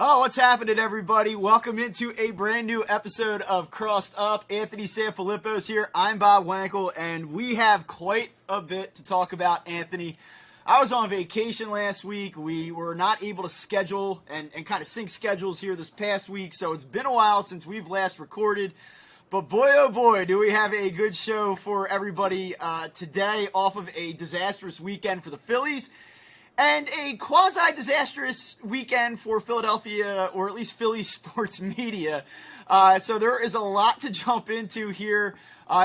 Oh, what's happening, everybody? Welcome into a brand new episode of Crossed Up. Anthony Sanfilippo's here. I'm Bob Wankel, and we have quite a bit to talk about, Anthony. I was on vacation last week. We were not able to schedule and kind of sync schedules here this past week, so it's been a while since we've last recorded. But boy, oh boy, do we have a good show for everybody today off of a disastrous weekend for the Phillies. And a quasi-disastrous weekend for Philadelphia, or at least Philly sports media. So there is a lot to jump into here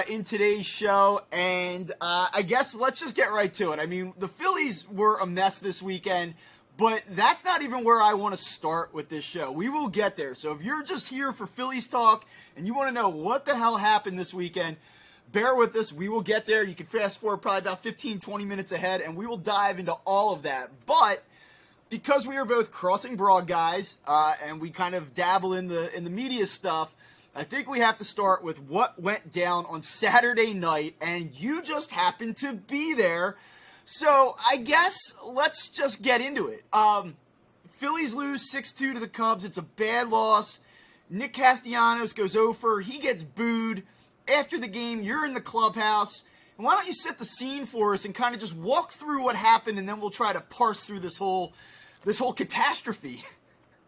in today's show. And I guess let's just get right to it. I mean, the Phillies were a mess this weekend, but that's not even where I want to start with this show. We will get there. So if you're just here for Phillies talk and you want to know what the hell happened this weekend, bear with us. We will get there. You can fast forward probably about 15, 20 minutes ahead, and we will dive into all of that. But because we are both crossing broad guys, and we kind of dabble in the media stuff, I think we have to start with what went down on Saturday night, and you just happened to be there. So I guess let's just get into it. Phillies lose 6-2 to the Cubs. It's a bad loss. Nick Castellanos goes 0 for. He gets booed. After the game, you're in the clubhouse. And why don't you set the scene for us and kind of just walk through what happened, and then we'll try to parse through this whole catastrophe.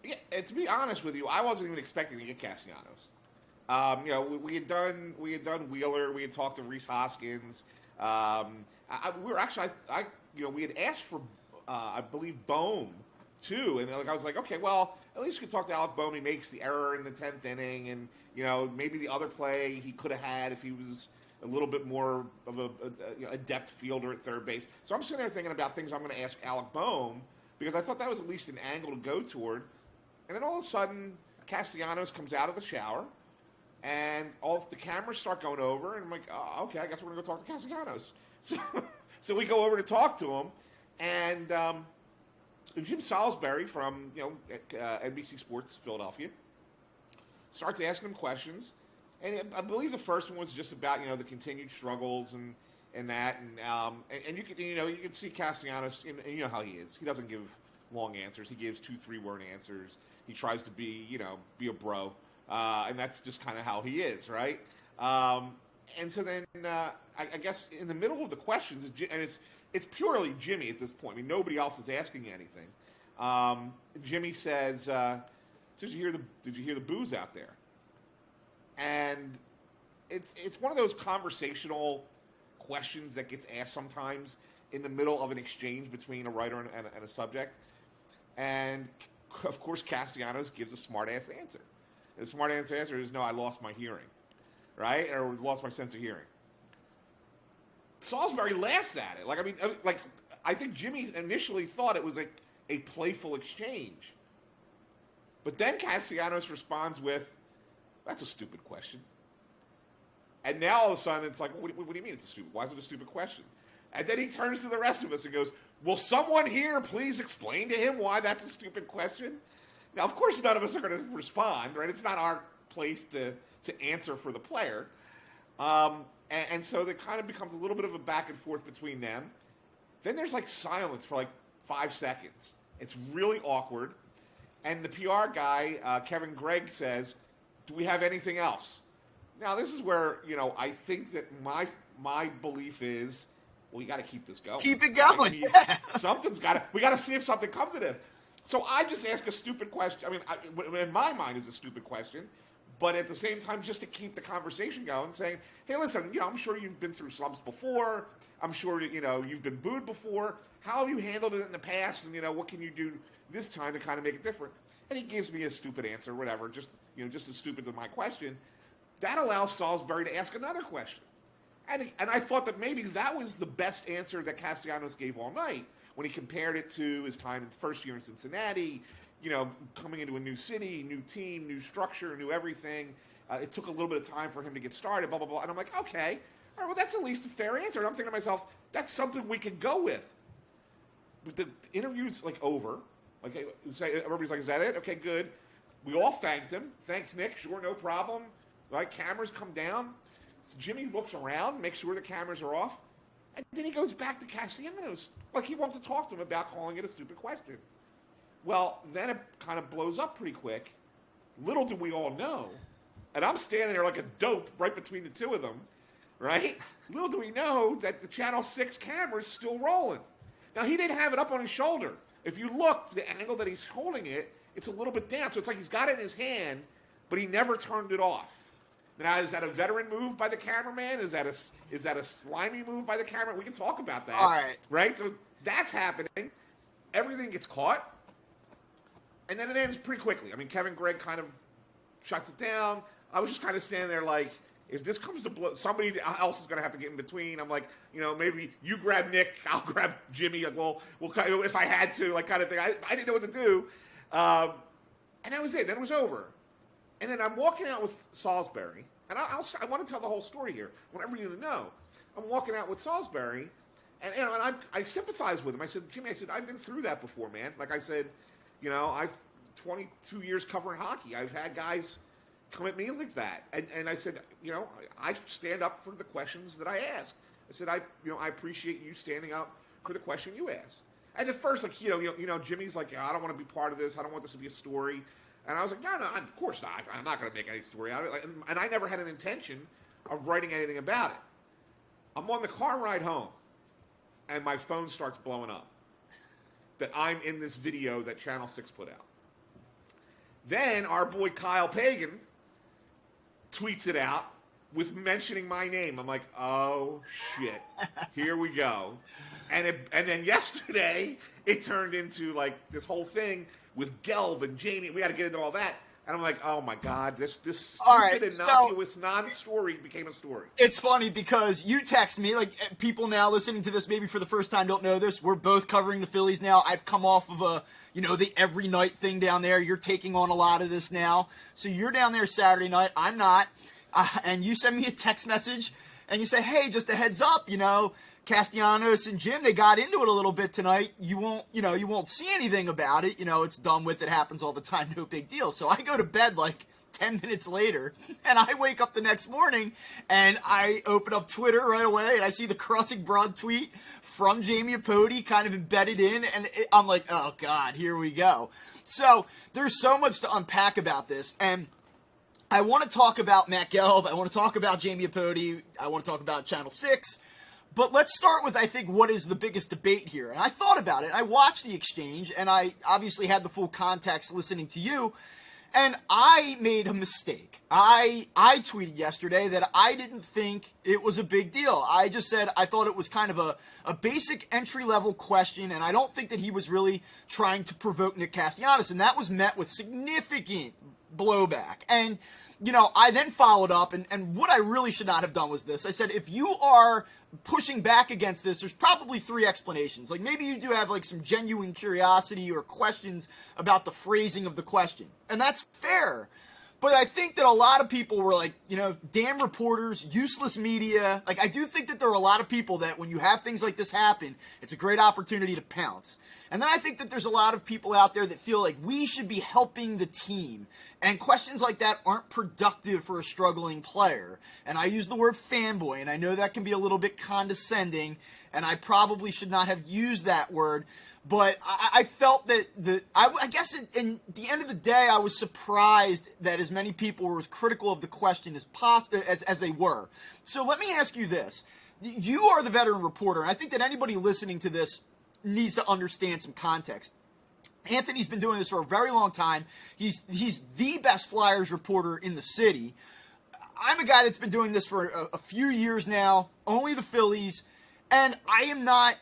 Yeah, and to be honest with you, I wasn't even expecting to get Castellanos. We had done Wheeler, we had talked to Rhys Hoskins. We had asked for I believe Bohm too, and I was like, okay, well, at least we could talk to Alec Bohm. He makes the error in the 10th inning, and maybe the other play he could have had if he was a little bit more of a adept fielder at third base. So I'm sitting there thinking about things I'm going to ask Alec Bohm, because I thought that was at least an angle to go toward. And then all of a sudden, Castellanos comes out of the shower, and all the cameras start going over, and I'm like, oh, okay, I guess we're going to go talk to Castellanos. So we go over to talk to him, and Jim Salisbury from NBC Sports Philadelphia starts asking him questions, and I believe the first one was just about the continued struggles and that, and you can see Castellanos, and you know how he is. He doesn't give long answers. He gives 2-3 word answers. He tries to be a bro, and that's just kind of how he is, right? And so then I guess in the middle of the questions, and it's purely Jimmy at this point. I mean, nobody else is asking anything. Jimmy says, "Did you hear the boos out there?" And it's one of those conversational questions that gets asked sometimes in the middle of an exchange between a writer and a subject. And of course, Castellanos gives a smart-ass answer. And the smart-ass answer is, "No, I lost my hearing," right? Or lost my sense of hearing. Salisbury laughs at it. I think Jimmy initially thought it was a playful exchange. But then Castellanos responds with, "That's a stupid question." And now all of a sudden it's like, what do you mean it's a stupid? Why is it a stupid question? And then he turns to the rest of us and goes, "Will someone here please explain to him why that's a stupid question?" Now, of course, none of us are going to respond, right? It's not our place to answer for the player. And so there kind of becomes a little bit of a back and forth between them. Then there's silence for 5 seconds. It's really awkward. And the PR guy, Kevin Gregg, says, "Do we have anything else?" Now, this is where, I think that my belief is, well, you got to keep this going. Keep it going. We got to see if something comes of this. So I just ask a stupid question. I mean, in my mind, it's a stupid question. But at the same time, just to keep the conversation going, saying, "Hey, listen, I'm sure you've been through slumps before. I'm sure you've been booed before. How have you handled it in the past? And what can you do this time to kind of make it different?" And he gives me a stupid answer, whatever, just as stupid as my question. That allows Salisbury to ask another question. And I thought that maybe that was the best answer that Castellanos gave all night when he compared it to his time in the first year in Cincinnati. Coming into a new city, new team, new structure, new everything. It took a little bit of time for him to get started, blah, blah, blah. And I'm like, okay, all right, well, that's at least a fair answer. And I'm thinking to myself, that's something we could go with. But the interview's over. Everybody's like, "Is that it? Okay, good." We all thanked him. "Thanks, Nick. Sure, no problem." Right? Cameras come down. So Jimmy looks around, makes sure the cameras are off. And then he goes back to Castellanos. He wants to talk to him about calling it a stupid question. Well, then it kind of blows up pretty quick. Little do we all know, and I'm standing there like a dope right between the two of them, right? Little do we know that the Channel 6 camera's still rolling. Now, he didn't have it up on his shoulder. If you look, the angle that he's holding it, it's a little bit down. So it's like he's got it in his hand, but he never turned it off. Now, is that a veteran move by the cameraman? Is that a slimy move by the camera? We can talk about that. All right. Right? So that's happening. Everything gets caught. And then it ends pretty quickly. I mean, Kevin Gregg kind of shuts it down. I was just kind of standing there like, if this comes to blow, somebody else is going to have to get in between. I'm like, maybe you grab Nick, I'll grab Jimmy. Like, we'll kind of, if I had to, like, kind of thing. I didn't know what to do. And that was it. Then it was over. And then I'm walking out with Salisbury. And I want to tell the whole story here. I want everybody to know. I'm walking out with Salisbury. And I sympathize with him. I said, Jimmy, I've been through that before, man. Like I said, I've 22 years covering hockey. I've had guys come at me like that. And I said, I stand up for the questions that I ask. I said, I appreciate you standing up for the question you asked. And at first, like, Jimmy's like, I don't want to be part of this. I don't want this to be a story. And I was like, no, of course not. I'm not going to make any story out of it. And I never had an intention of writing anything about it. I'm on the car ride home, and my phone starts blowing up that I'm in this video that Channel 6 put out. Then our boy Kyle Pagan tweets it out with mentioning my name. I'm like, oh, shit. Here we go. And then yesterday, it turned into, like, this whole thing with Gelb and Jamie. We got to get into all that. And I'm like, oh, my God, this stupid, innocuous non-story became a story. It's funny because you text me, like, people now listening to this maybe for the first time don't know this. We're both covering the Phillies now. I've come off of the every night thing down there. You're taking on a lot of this now. So you're down there Saturday night. I'm not. And you send me a text message and you say, hey, just a heads up, Castellanos and Jim, they got into it a little bit tonight. You won't see anything about it. It's done with. It happens all the time. No big deal. So I go to bed like 10 minutes later, and I wake up the next morning, and I open up Twitter right away, and I see the Crossing Broad tweet from Jamie Apodi kind of embedded in, and I'm like, oh, God, here we go. So there's so much to unpack about this, and I want to talk about Matt Gelb. I want to talk about Jamie Apodi. I want to talk about Channel 6. But let's start with, I think, what is the biggest debate here. And I thought about it. I watched the exchange, and I obviously had the full context listening to you. And I made a mistake. I tweeted yesterday that I didn't think it was a big deal. I just said I thought it was kind of a basic entry-level question, and I don't think that he was really trying to provoke Nick Castellanos. And that was met with significant blowback. And I then followed up, and what I really should not have done was this. I said, if you are pushing back against this, there's probably three explanations. Like, maybe you do have, like, some genuine curiosity or questions about the phrasing of the question. And that's fair. But I think that a lot of people were like, damn reporters, useless media. Like, I do think that there are a lot of people that when you have things like this happen, it's a great opportunity to pounce. And then I think that there's a lot of people out there that feel like we should be helping the team. And questions like that aren't productive for a struggling player. And I use the word fanboy, and I know that can be a little bit condescending, and I probably should not have used that word. But I felt that I guess in the end of the day, I was surprised that as many people were as critical of the question as they were. So let me ask you this. You are the veteran reporter, and I think that anybody listening to this needs to understand some context. Anthony's been doing this for a very long time. He's the best Flyers reporter in the city. I'm a guy that's been doing this for a few years now, only the Phillies, and I am not...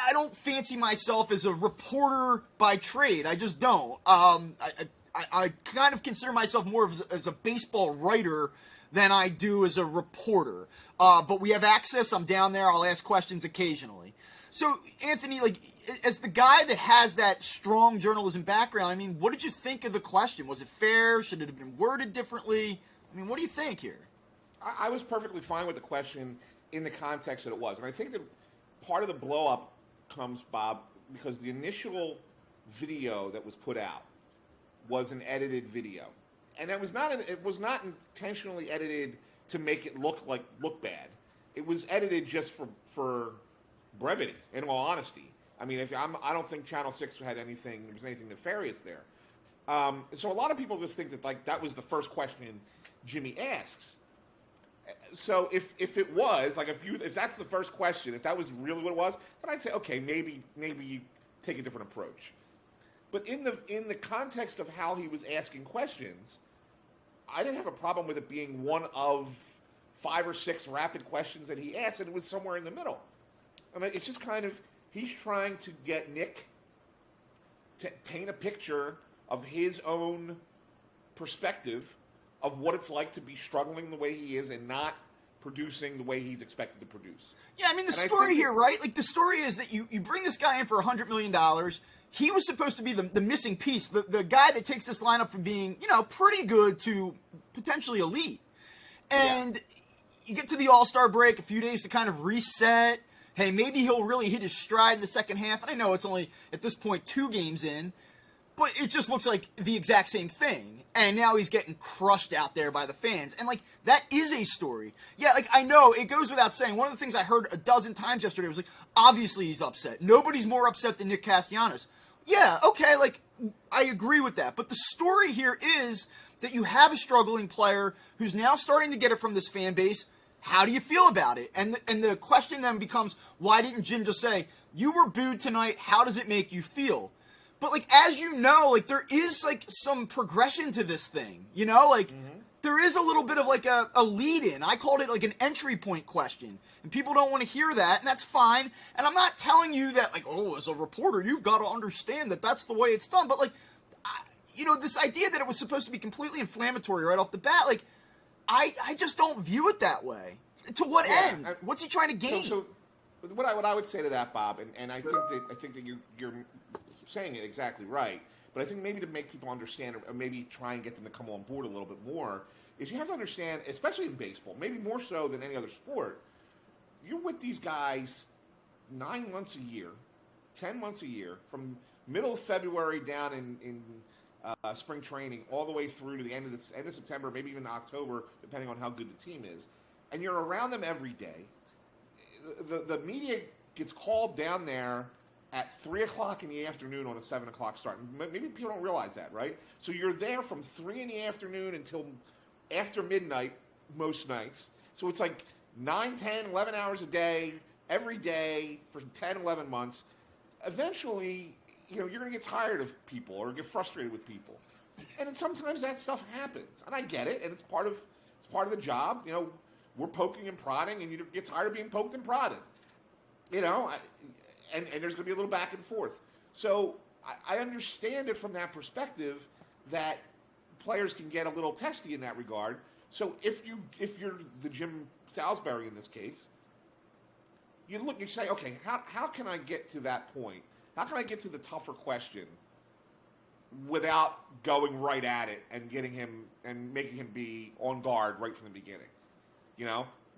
I don't fancy myself as a reporter by trade. I just don't. I kind of consider myself more as a baseball writer than I do as a reporter. But we have access. I'm down there. I'll ask questions occasionally. So, Anthony, like, as the guy that has that strong journalism background, I mean, what did you think of the question? Was it fair? Should it have been worded differently? I mean, what do you think here? I was perfectly fine with the question in the context that it was. And I think that part of the blow-up comes, Bob, because the initial video that was put out was an edited video, and it was not intentionally edited to make it look bad. It was edited just for brevity, in all honesty. I mean, I don't think Channel 6 had anything. There was anything nefarious there. So a lot of people just think that like that was the first question Jimmy asks. So if it was like if that's the first question, if that was really what it was, then I'd say okay, maybe you take a different approach. But in the context of how he was asking questions, I didn't have a problem with it being one of 5 or 6 rapid questions that he asked, and it was somewhere in the middle. I mean, it's just kind of he's trying to get Nick to paint a picture of his own perspective of what it's like to be struggling the way he is and not producing the way he's expected to produce. Yeah, I mean, the story here, right? Like, the story is that you bring this guy in for $100 million. He was supposed to be the missing piece, the guy that takes this lineup from being, pretty good to potentially elite. And you get to the All-Star break, a few days to kind of reset. Hey, maybe he'll really hit his stride in the second half. And I know it's only, at this point, 2 games in. But it just looks like the exact same thing. And now he's getting crushed out there by the fans. And, like, that is a story. Yeah, like, I know, it goes without saying. One of the things I heard a dozen times yesterday was, like, obviously he's upset. Nobody's more upset than Nick Castellanos. Yeah, okay, like, I agree with that. But the story here is that you have a struggling player who's now starting to get it from this fan base. How do you feel about it? And the question then becomes, why didn't Jim just say, you were booed tonight, how does it make you feel? But, like, as you know, like, there is, like, some progression to this thing, Like, there is a little bit of, like, a lead-in. I called it, like, an entry point question. And people don't want to hear that, and that's fine. And I'm not telling you that, like, as a reporter, you've got to understand that that's the way it's done. But, like, this idea that it was supposed to be completely inflammatory right off the bat, like, I just don't view it that way. To what end? What's he trying to gain? So what I would say to that, Bob, and I think that you're saying it exactly right, but I think maybe to make people understand, or maybe try and get them to come on board a little bit more, is you have to understand, especially in baseball, maybe more so than any other sport, you're with these guys 9 months a year, 10 months a year, from middle of February down in spring training all the way through to the end of September, maybe even October, depending on how good the team is, and you're around them every day. The media gets called down there at 3 o'clock in the afternoon on a 7 o'clock start. Maybe people don't realize that, right? So you're there from 3 in the afternoon until after midnight most nights. So it's like 9, 10, 11 hours a day, every day for 10, 11 months. Eventually, you're going to get tired of people or get frustrated with people. And then sometimes that stuff happens. And I get it, and it's part of the job. We're poking and prodding, and you get tired of being poked and prodded. And there's going to be a little back and forth. So I understand it from that perspective that players can get a little testy in that regard. So if you're the Jim Salisbury in this case, you say, okay, how can I get to that point? How can I get to the tougher question without going right at it and getting him and making him be on guard right from the beginning?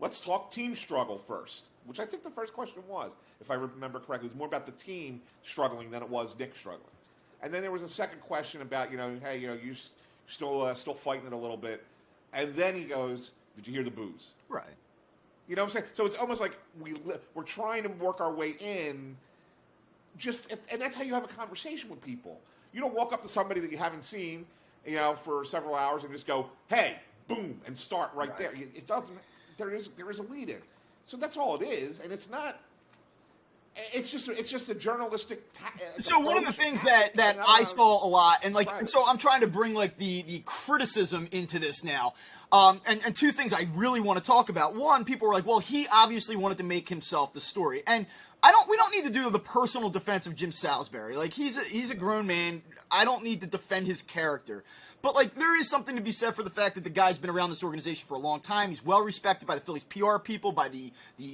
Let's talk team struggle first, which I think the first question was, if I remember correctly. It was more about the team struggling than it was Nick struggling. And then there was a second question about, hey, you still fighting it a little bit. And then he goes, did you hear the boos? Right. You know what I'm saying? So it's almost like we're trying to work our way in, and that's how you have a conversation with people. You don't walk up to somebody that you haven't seen, for several hours and just go, hey, boom, and start right there. It doesn't. There is a lead in. So that's all it is, and it's not. It's just a journalistic. So one of the things that I saw a lot, and so I'm trying to bring the criticism into this now, and 2 things I really want to talk about. One, people were like, well, he obviously wanted to make himself the story, and we don't need to do the personal defense of Jim Salisbury. Like, he's a grown man. I don't need to defend his character. But, there is something to be said for the fact that the guy's been around this organization for a long time. He's well respected by the Phillies PR people, by the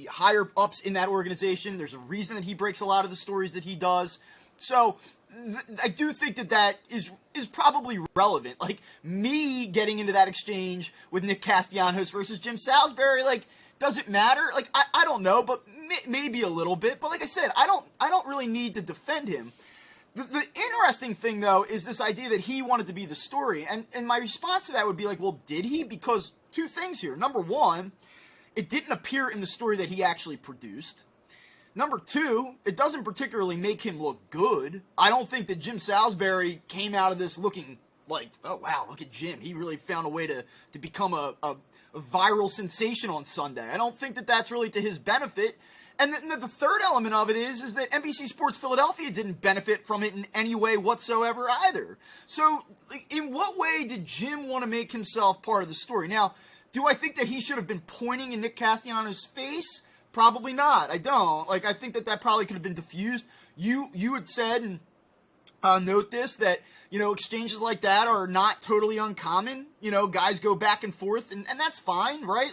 higher ups in that organization. There's a reason that he breaks a lot of the stories that he does. So, I do think that is probably relevant. Like, me getting into that exchange with Nick Castellanos versus Jim Salisbury, does it matter? I don't know, but maybe a little bit. But like I said, I don't really need to defend him. The interesting thing, though, is this idea that he wanted to be the story. And my response to that would be well, did he? Because 2 things here. Number one, it didn't appear in the story that he actually produced. Number two, it doesn't particularly make him look good. I don't think that Jim Salisbury came out of this looking like, oh wow, look at Jim. He really found a way to become a viral sensation on Sunday. I don't think that that's really to his benefit. And the third element of it is that NBC Sports Philadelphia didn't benefit from it in any way whatsoever either. So in what way did Jim want to make himself part of the story? Now, do I think that he should have been pointing in Nick Castellanos' face? Probably not. I don't. I think that probably could have been diffused. You had said, and note this, that, exchanges like that are not totally uncommon. Guys go back and forth, and that's fine, right?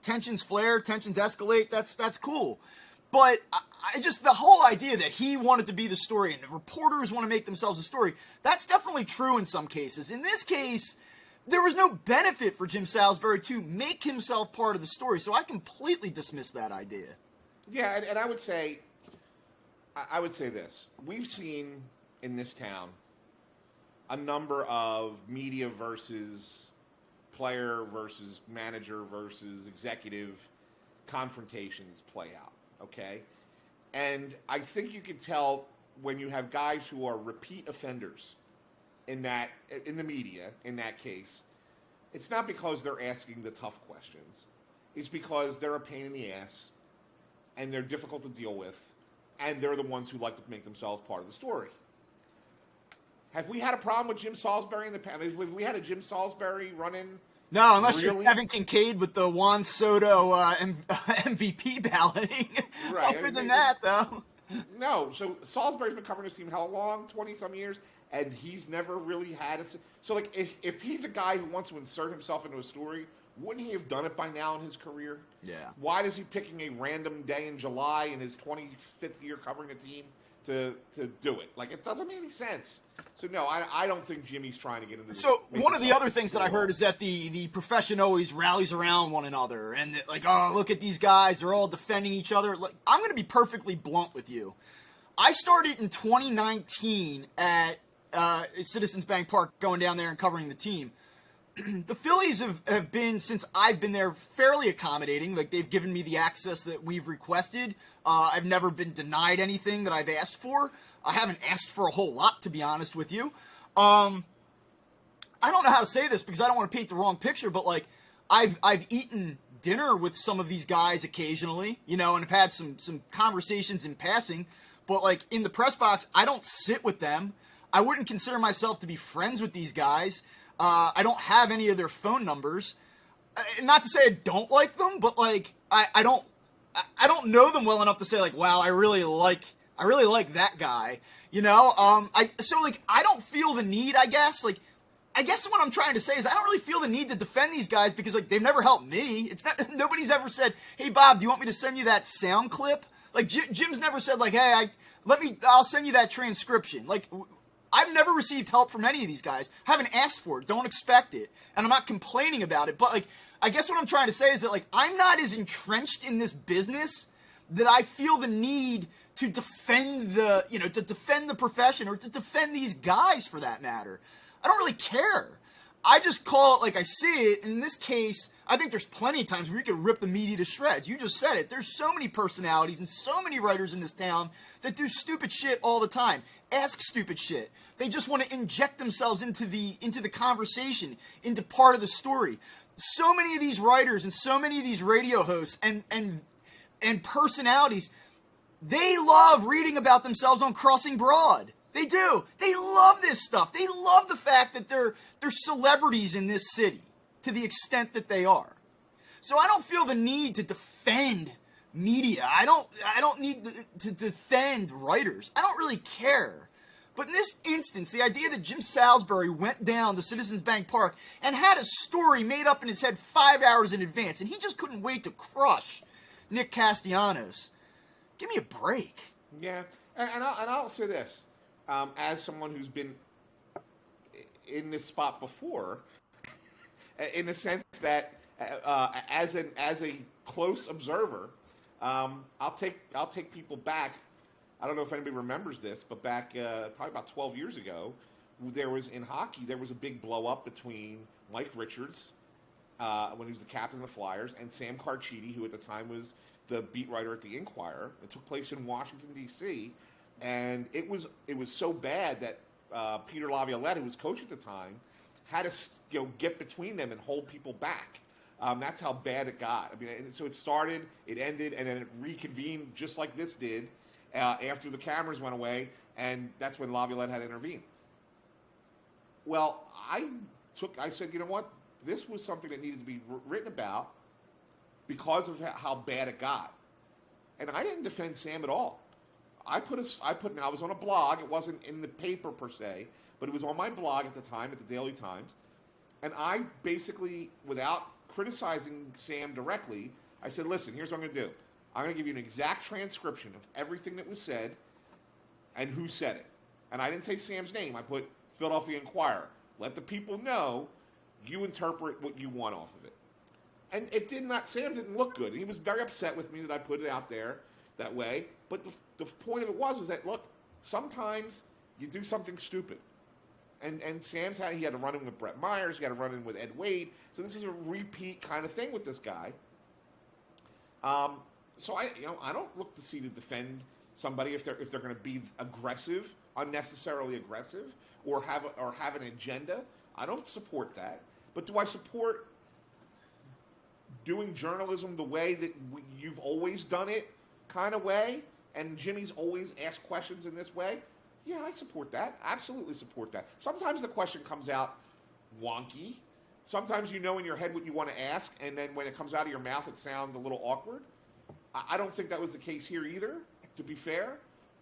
Tensions flare, tensions escalate, that's cool. But I just, the whole idea that he wanted to be the story and the reporters want to make themselves a story, that's definitely true in some cases. In this case, there was no benefit for Jim Salisbury to make himself part of the story, so I completely dismiss that idea. Yeah, and I would say this. We've seen in this town a number of media versus player versus manager versus executive confrontations play out, okay? And I think you can tell when you have guys who are repeat offenders in the media, in that case, it's not because they're asking the tough questions. It's because they're a pain in the ass, and they're difficult to deal with, and they're the ones who like to make themselves part of the story. Have we had a problem with Jim Salisbury in the past? Have we had a Jim Salisbury run-in? No, unless you're Kevin Kincaid with the Juan Soto MVP balloting. Right. Other than that, though. No, so Salisbury's been covering this team how long? 20-some years? And he's never really had a... So, if he's a guy who wants to insert himself into a story, wouldn't he have done it by now in his career? Yeah. Why is he picking a random day in July in his 25th year covering a team to do it? It doesn't make any sense. So, no, I don't think Jimmy's trying to get into this. So, one of the other things that I heard is that the profession always rallies around one another. And, oh, look at these guys. They're all defending each other. I'm going to be perfectly blunt with you. I started in 2019 at Citizens Bank Park, going down there and covering the team. The Phillies have been, since I've been there, fairly accommodating. They've given me the access that we've requested. I've never been denied anything that I've asked for. I haven't asked for a whole lot, to be honest with you. I don't know how to say this because I don't want to paint the wrong picture, but I've eaten dinner with some of these guys occasionally, and have had some conversations in passing. But in the press box, I don't sit with them. I wouldn't consider myself to be friends with these guys. I don't have any of their phone numbers. Not to say I don't like them, but I don't know them well enough to say wow, I really like that guy. I don't feel the need, I guess. I guess what I'm trying to say is I don't really feel the need to defend these guys because they've never helped me. It's not, nobody's ever said, "Hey Bob, do you want me to send you that sound clip?" Jim's never said "Hey, I'll send you that transcription." I've never received help from any of these guys. Haven't asked for it. Don't expect it. And I'm not complaining about it. But, I guess what I'm trying to say is that, I'm not as entrenched in this business that I feel the need to defend the profession or to defend these guys for that matter. I don't really care. I just call it like I see it. And in this case, I think there's plenty of times where you can rip the media to shreds. You just said it. There's so many personalities and so many writers in this town that do stupid shit all the time. Ask stupid shit. They just want to inject themselves into the conversation, into part of the story. So many of these writers and so many of these radio hosts and personalities, they love reading about themselves on Crossing Broad. They do. They love this stuff. They love the fact that they're celebrities in this city to the extent that they are. So I don't feel the need to defend media. I don't need to defend writers. I don't really care. But in this instance, the idea that Jim Salisbury went down to Citizens Bank Park and had a story made up in his head 5 hours in advance, and he just couldn't wait to crush Nick Castellanos. Give me a break. Yeah, and I'll say this. As someone who's been in this spot before, in the sense that as a close observer, I'll take people back. I don't know if anybody remembers this, but back probably about 12 years ago, in hockey there was a big blow up between Mike Richards when he was the captain of the Flyers and Sam Carchidi, who at the time was the beat writer at the Inquirer. It took place in Washington, D.C., and it was so bad that Peter Laviolette, who was coach at the time, had to get between them and hold people back. That's how bad it got. I mean, so it started, it ended, and then it reconvened just like this did after the cameras went away, and that's when Laviolette had to intervene. Well, I said, you know what? This was something that needed to be written about because of how bad it got. And I didn't defend Sam at all. I was on a blog. It wasn't in the paper per se, but it was on my blog at the time, at the Daily Times. And I basically, without criticizing Sam directly, I said, listen, here's what I'm going to do. I'm going to give you an exact transcription of everything that was said and who said it. And I didn't say Sam's name. I put Philadelphia Inquirer. Let the people know you interpret what you want off of it. And Sam didn't look good. He was very upset with me that I put it out there that way. But the point of it was that, look, sometimes you do something stupid. And Sam's he had to run in with Brett Myers, he had to run in with Ed Wade. So this is a repeat kind of thing with this guy. So I don't look to defend somebody if they're going to be aggressive, unnecessarily aggressive, or have an agenda. I don't support that. But do I support doing journalism the way that you've always done it, kind of way, and Jimmy's always asked questions in this way? Yeah, I support that. Absolutely support that. Sometimes the question comes out wonky. Sometimes you know in your head what you want to ask, and then when it comes out of your mouth, it sounds a little awkward. I don't think that was the case here either, to be fair.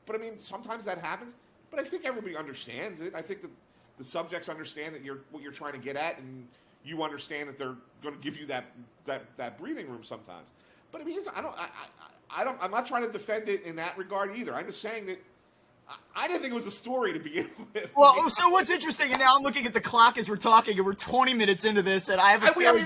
But, I mean, sometimes that happens. But I think everybody understands it. I think that the subjects understand that what you're trying to get at, and you understand that they're going to give you that breathing room sometimes. But, I mean, I'm not trying to defend it in that regard either. I'm just saying that I didn't think it was a story to begin with. Well, so what's interesting, and now I'm looking at the clock as we're talking, and we're 20 minutes into this, and I have a feeling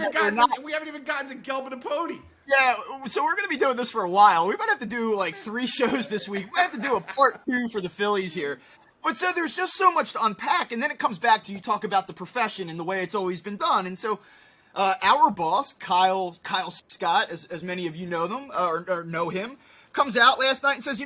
we haven't even gotten to Gelb and Apodi. Yeah, so we're going to be doing this for a while. We might have to do like 3 shows this week. We might have to do a part 2 for the Phillies here. But so there's just so much to unpack, and then it comes back to you talk about the profession and the way it's always been done. And so our boss, Kyle Scott, as many of you know them or know him, comes out last night and says,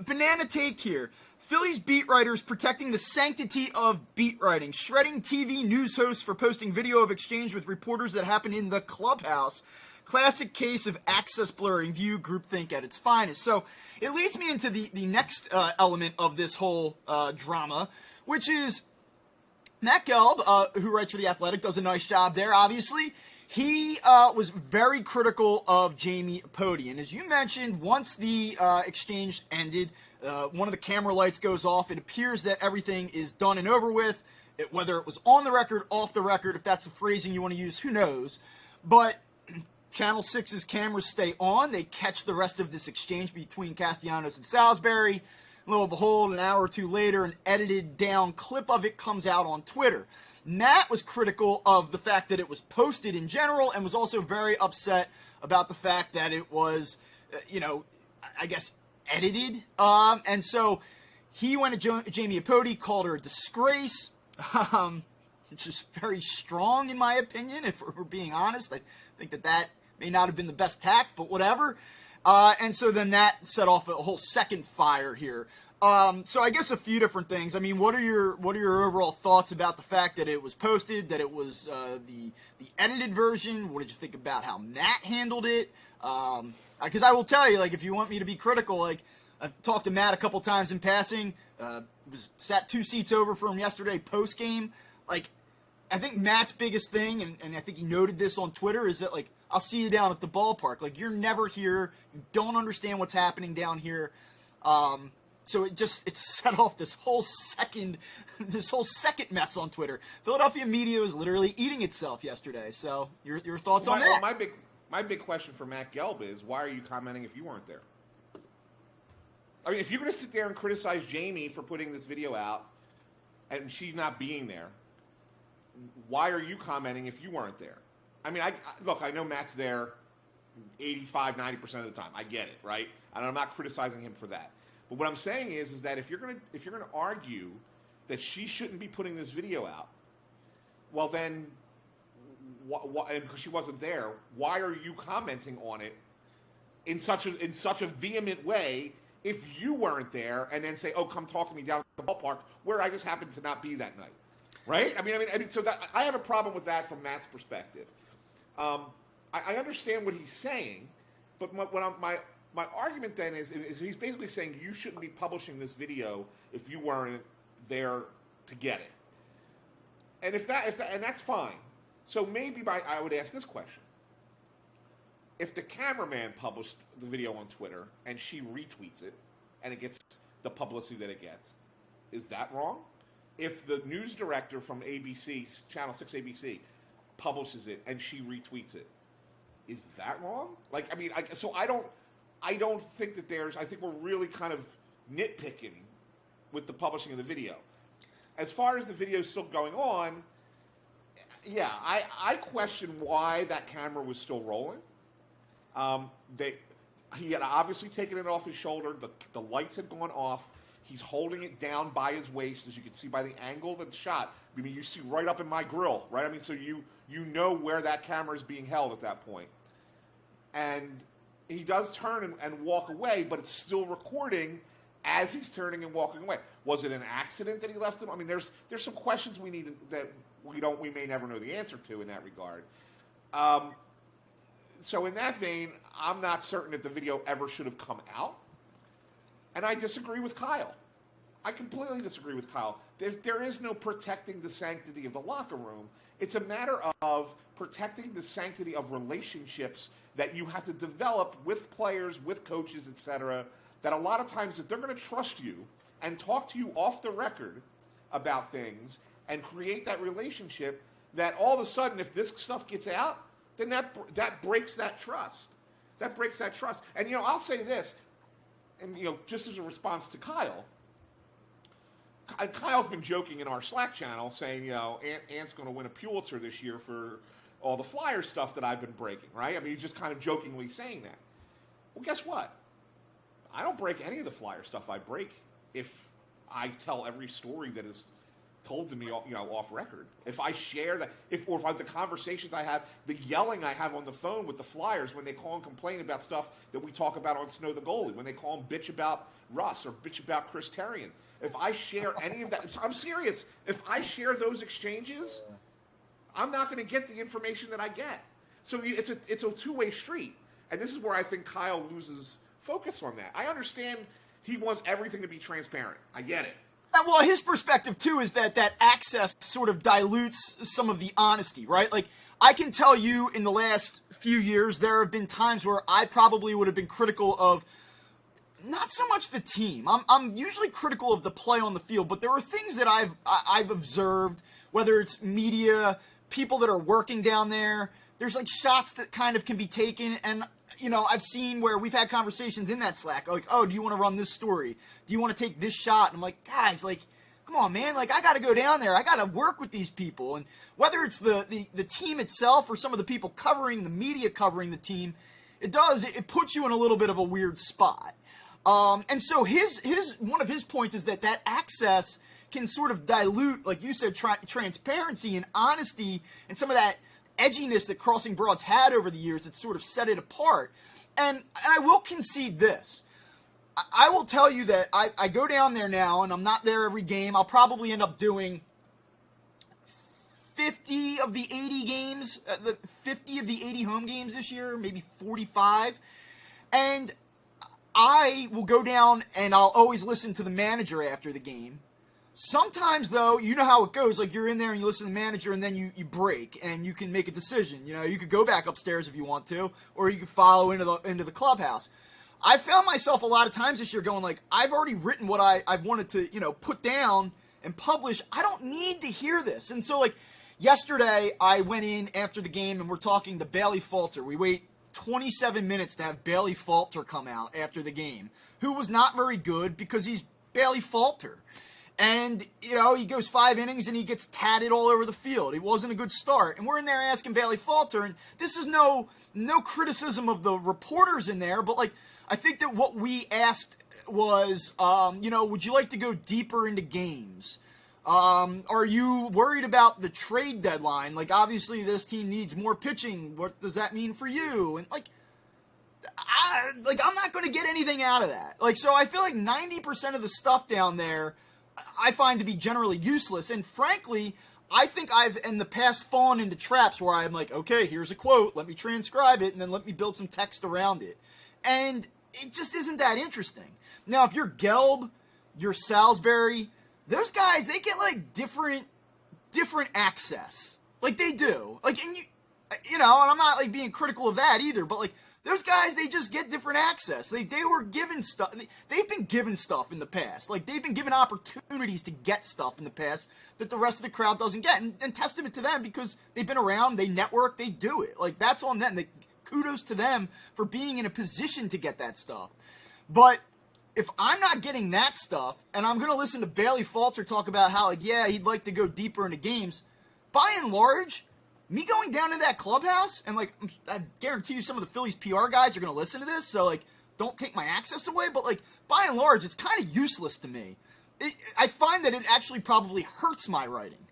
banana take here. Phillies beat writers protecting the sanctity of beat writing, shredding TV news hosts for posting video of exchange with reporters that happened in the clubhouse. Classic case of access blurring, view groupthink at its finest. So it leads me into the next element of this whole drama, which is Matt Gelb, who writes for The Athletic, does a nice job there, obviously. He was very critical of Jamie Apodi. And as you mentioned, once the exchange ended, one of the camera lights goes off. It appears that everything is done and over with. Whether it was on the record, off the record, if that's the phrasing you want to use, who knows. But Channel 6's cameras stay on. They catch the rest of this exchange between Castellanos and Salisbury. Lo and behold, an hour or two later, an edited down clip of it comes out on Twitter. Matt was critical of the fact that it was posted in general and was also very upset about the fact that it was, I guess, edited. And so he went to Jamie Apodi, called her a disgrace, which is very strong in my opinion, if we're being honest. I think that may not have been the best tack, but whatever. And so then that set off a whole second fire here. So I guess a few different things. I mean, what are your overall thoughts about the fact that it was posted, that it was the edited version? What did you think about how Matt handled it? Because I will tell you, if you want me to be critical, I've talked to Matt a couple times in passing. Sat 2 seats over for him yesterday post game. I think Matt's biggest thing, and I think he noted this on Twitter, is that, I'll see you down at the ballpark. You're never here. You don't understand what's happening down here. So it set off this whole second mess on Twitter. Philadelphia media was literally eating itself yesterday. So your thoughts on that? My big question for Matt Gelb is, why are you commenting if you weren't there? I mean, if you're going to sit there and criticize Jamie for putting this video out and she's not being there, why are you commenting if you weren't there? I mean, I know Matt's there 85, 90% of the time. I get it, right? And I'm not criticizing him for that. But what I'm saying is that if you're going to argue that she shouldn't be putting this video out, well then, and because she wasn't there, why are you commenting on it in such a vehement way if you weren't there, and then say, "Oh, come talk to me down at the ballpark," where I just happened to not be that night, right? I mean, so that I have a problem with that from Matt's perspective. I understand what he's saying, but my argument then is he's basically saying you shouldn't be publishing this video if you weren't there to get it, and and that's fine. So maybe I would ask this question. If the cameraman published the video on Twitter and she retweets it and it gets the publicity that it gets, is that wrong? If the news director from ABC, Channel 6 ABC, publishes it and she retweets it, is that wrong? Like, I mean, I don't think that I think we're really kind of nitpicking with the publishing of the video. As far as the video still going on, yeah, I question why that camera was still rolling. He had obviously taken it off his shoulder. The lights had gone off. He's holding it down by his waist, as you can see by the angle of the shot. I mean, you see right up in my grill, right? I mean, so you know where that camera is being held at that point. And he does turn and walk away, but it's still recording as he's turning and walking away. Was it an accident that he left him? I mean, there's some questions that we may never know the answer to in that regard. So in that vein, I'm not certain that the video ever should have come out. And I disagree with Kyle. I completely disagree with Kyle. There is no protecting the sanctity of the locker room. It's a matter of protecting the sanctity of relationships that you have to develop with players, with coaches, etc. That a lot of times that they're going to trust you and talk to you off the record about things and create that relationship that all of a sudden, if this stuff gets out, then that breaks that trust. That breaks that trust. And, I'll say this, and, just as a response to Kyle, Kyle's been joking in our Slack channel saying, Ant's going to win a Pulitzer this year for all the Flyers stuff that I've been breaking, right? I mean, he's just kind of jokingly saying that. Well, guess what? I don't break any of the Flyer stuff I break if I tell every story that is told to me, off record. If I share that, or if the conversations I have, the yelling I have on the phone with the Flyers when they call and complain about stuff that we talk about on Snow the Goalie, when they call and bitch about Russ or bitch about Chris Terrian. If I share any of that, I'm serious. If I share those exchanges, I'm not going to get the information that I get. So it's a two-way street. And this is where I think Kyle loses focus on that. I understand he wants everything to be transparent. I get it. Well, his perspective, too, is that access sort of dilutes some of the honesty, right? Like, I can tell you in the last few years, there have been times where I probably would have been critical of not so much the team. I'm usually critical of the play on the field, but there are things that I've observed, whether it's media, people that are working down there. There's like shots that kind of can be taken, and I've seen where we've had conversations in that Slack, like, oh, do you want to run this story? Do you want to take this shot? And I'm like, guys, like, come on, man, like, I got to go down there. I got to work with these people. And whether it's the team itself or some of the people covering, the media covering the team, it puts you in a little bit of a weird spot. And so one of his points is that access can sort of dilute, like you said, transparency and honesty and some of that edginess that Crossing Broads had over the years that sort of set it apart. And I will concede this. I will tell you that I go down there now, and I'm not there every game. I'll probably end up doing 50 of the 80 games, 50 of the 80 home games this year, maybe 45. And I will go down, and I'll always listen to the manager after the game. Sometimes, though, you know how it goes. Like, you're in there and you listen to the manager, and then you break, and you can make a decision. You could go back upstairs if you want to, or you could follow into the clubhouse. I found myself a lot of times this year going, like, I've already written what I wanted to, put down and publish. I don't need to hear this. And so, like, yesterday I went in after the game, and we're talking to Bailey Falter. We wait 27 minutes to have Bailey Falter come out after the game, who was not very good because he's Bailey Falter. And, he goes 5 innings and he gets tatted all over the field. It wasn't a good start. And we're in there asking Bailey Falter, and this is no criticism of the reporters in there, but, like, I think that what we asked was, would you like to go deeper into games? Are you worried about the trade deadline? Like, obviously this team needs more pitching. What does that mean for you? And, like, I'm not going to get anything out of that. Like, so I feel like 90% of the stuff down there I find to be generally useless. And frankly, I think I've in the past fallen into traps where I'm like, okay, here's a quote, let me transcribe it, and then let me build some text around it. And it just isn't that interesting. Now, if you're Gelb, you're Salisbury, those guys, they get like different access. Like they do. Like, and and I'm not like being critical of that either, but like those guys, they just get different access. They were given stuff. They've been given stuff in the past. Like they've been given opportunities to get stuff in the past that the rest of the crowd doesn't get. And testament to them because they've been around, they network, they do it. Like that's on them. Kudos to them for being in a position to get that stuff. But if I'm not getting that stuff, and I'm going to listen to Bailey Falter talk about how, like, yeah, he'd like to go deeper into games, by and large, me going down to that clubhouse, and, like, I guarantee you some of the Phillies PR guys are going to listen to this, so, like, don't take my access away, but, like, by and large, it's kind of useless to me. I find that it actually probably hurts my writing.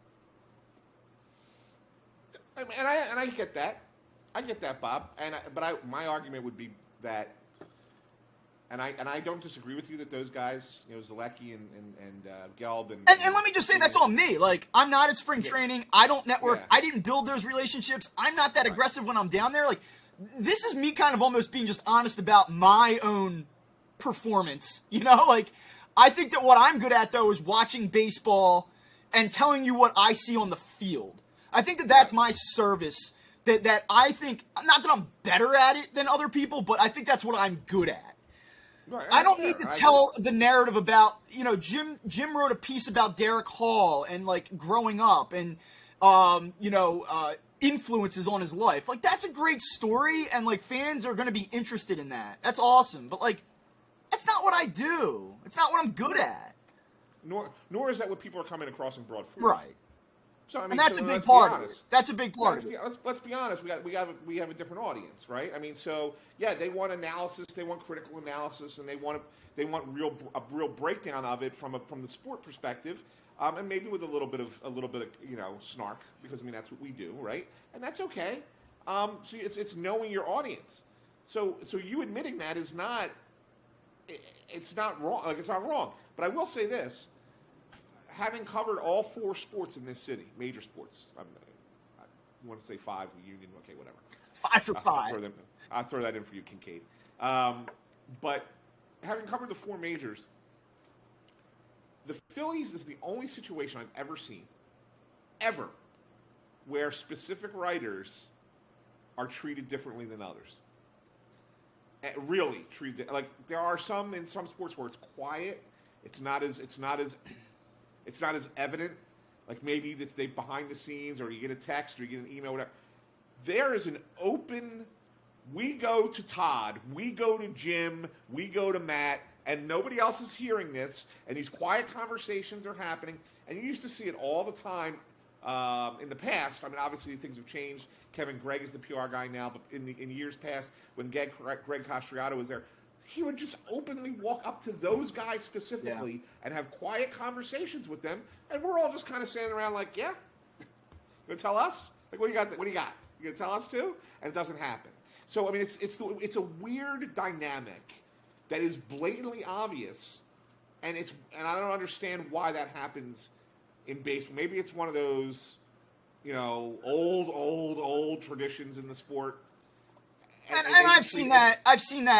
And I get that. I get that, Bob. But my argument would be that, and I don't disagree with you that those guys, Zalecki and Gelb and let me just say that's on me. Like I'm not at spring training. I don't network. Yeah. I didn't build those relationships. I'm not that aggressive when I'm down there. Like this is me kind of almost being just honest about my own performance. Like I think that what I'm good at though is watching baseball and telling you what I see on the field. I think that that's my service. That I think, not that I'm better at it than other people, but I think that's what I'm good at. Right, I don't need to tell the narrative about, Jim wrote a piece about Derek Hall and, like, growing up and, influences on his life. Like, that's a great story, and, like, fans are going to be interested in that. That's awesome. But, like, that's not what I do. It's not what I'm good at. Nor is that what people are coming across in broad form. Right. So, and that's a big part of it. That's a big part of it. Let's be honest. We have a different audience, right? I mean, so yeah, they want analysis, they want critical analysis, and they want a real breakdown of it from the sport perspective, and maybe with a little bit of snark, because I mean that's what we do, right? And that's okay. So it's knowing your audience. So you admitting that is not, it's not wrong. Like it's not wrong. But I will say this. Having covered all 4 sports in this city, major sports, I want to say 5, Union, okay, whatever. 5 for 5. I'll throw that in for you, Kincaid. But having covered the 4 majors, the Phillies is the only situation I've ever seen, where specific writers are treated differently than others. Really treated like there are some in some sports where it's quiet. It's not as evident, like maybe it's they behind the scenes, or you get a text, or you get an email, whatever. There is an open, we go to Todd, we go to Jim, we go to Matt, and nobody else is hearing this, and these quiet conversations are happening, and you used to see it all the time in the past. I mean, obviously things have changed. Kevin Gregg is the PR guy now, but in years past, when Greg Castriato was there, he would just openly walk up to those guys specifically and have quiet conversations with them, and we're all just kind of standing around like, yeah, you gonna tell us? Like, what do you got? What do you got? You gonna tell us too? And it doesn't happen. So I mean, it's a weird dynamic that is blatantly obvious, and I don't understand why that happens in baseball. Maybe it's one of those, old traditions in the sport. And I've seen that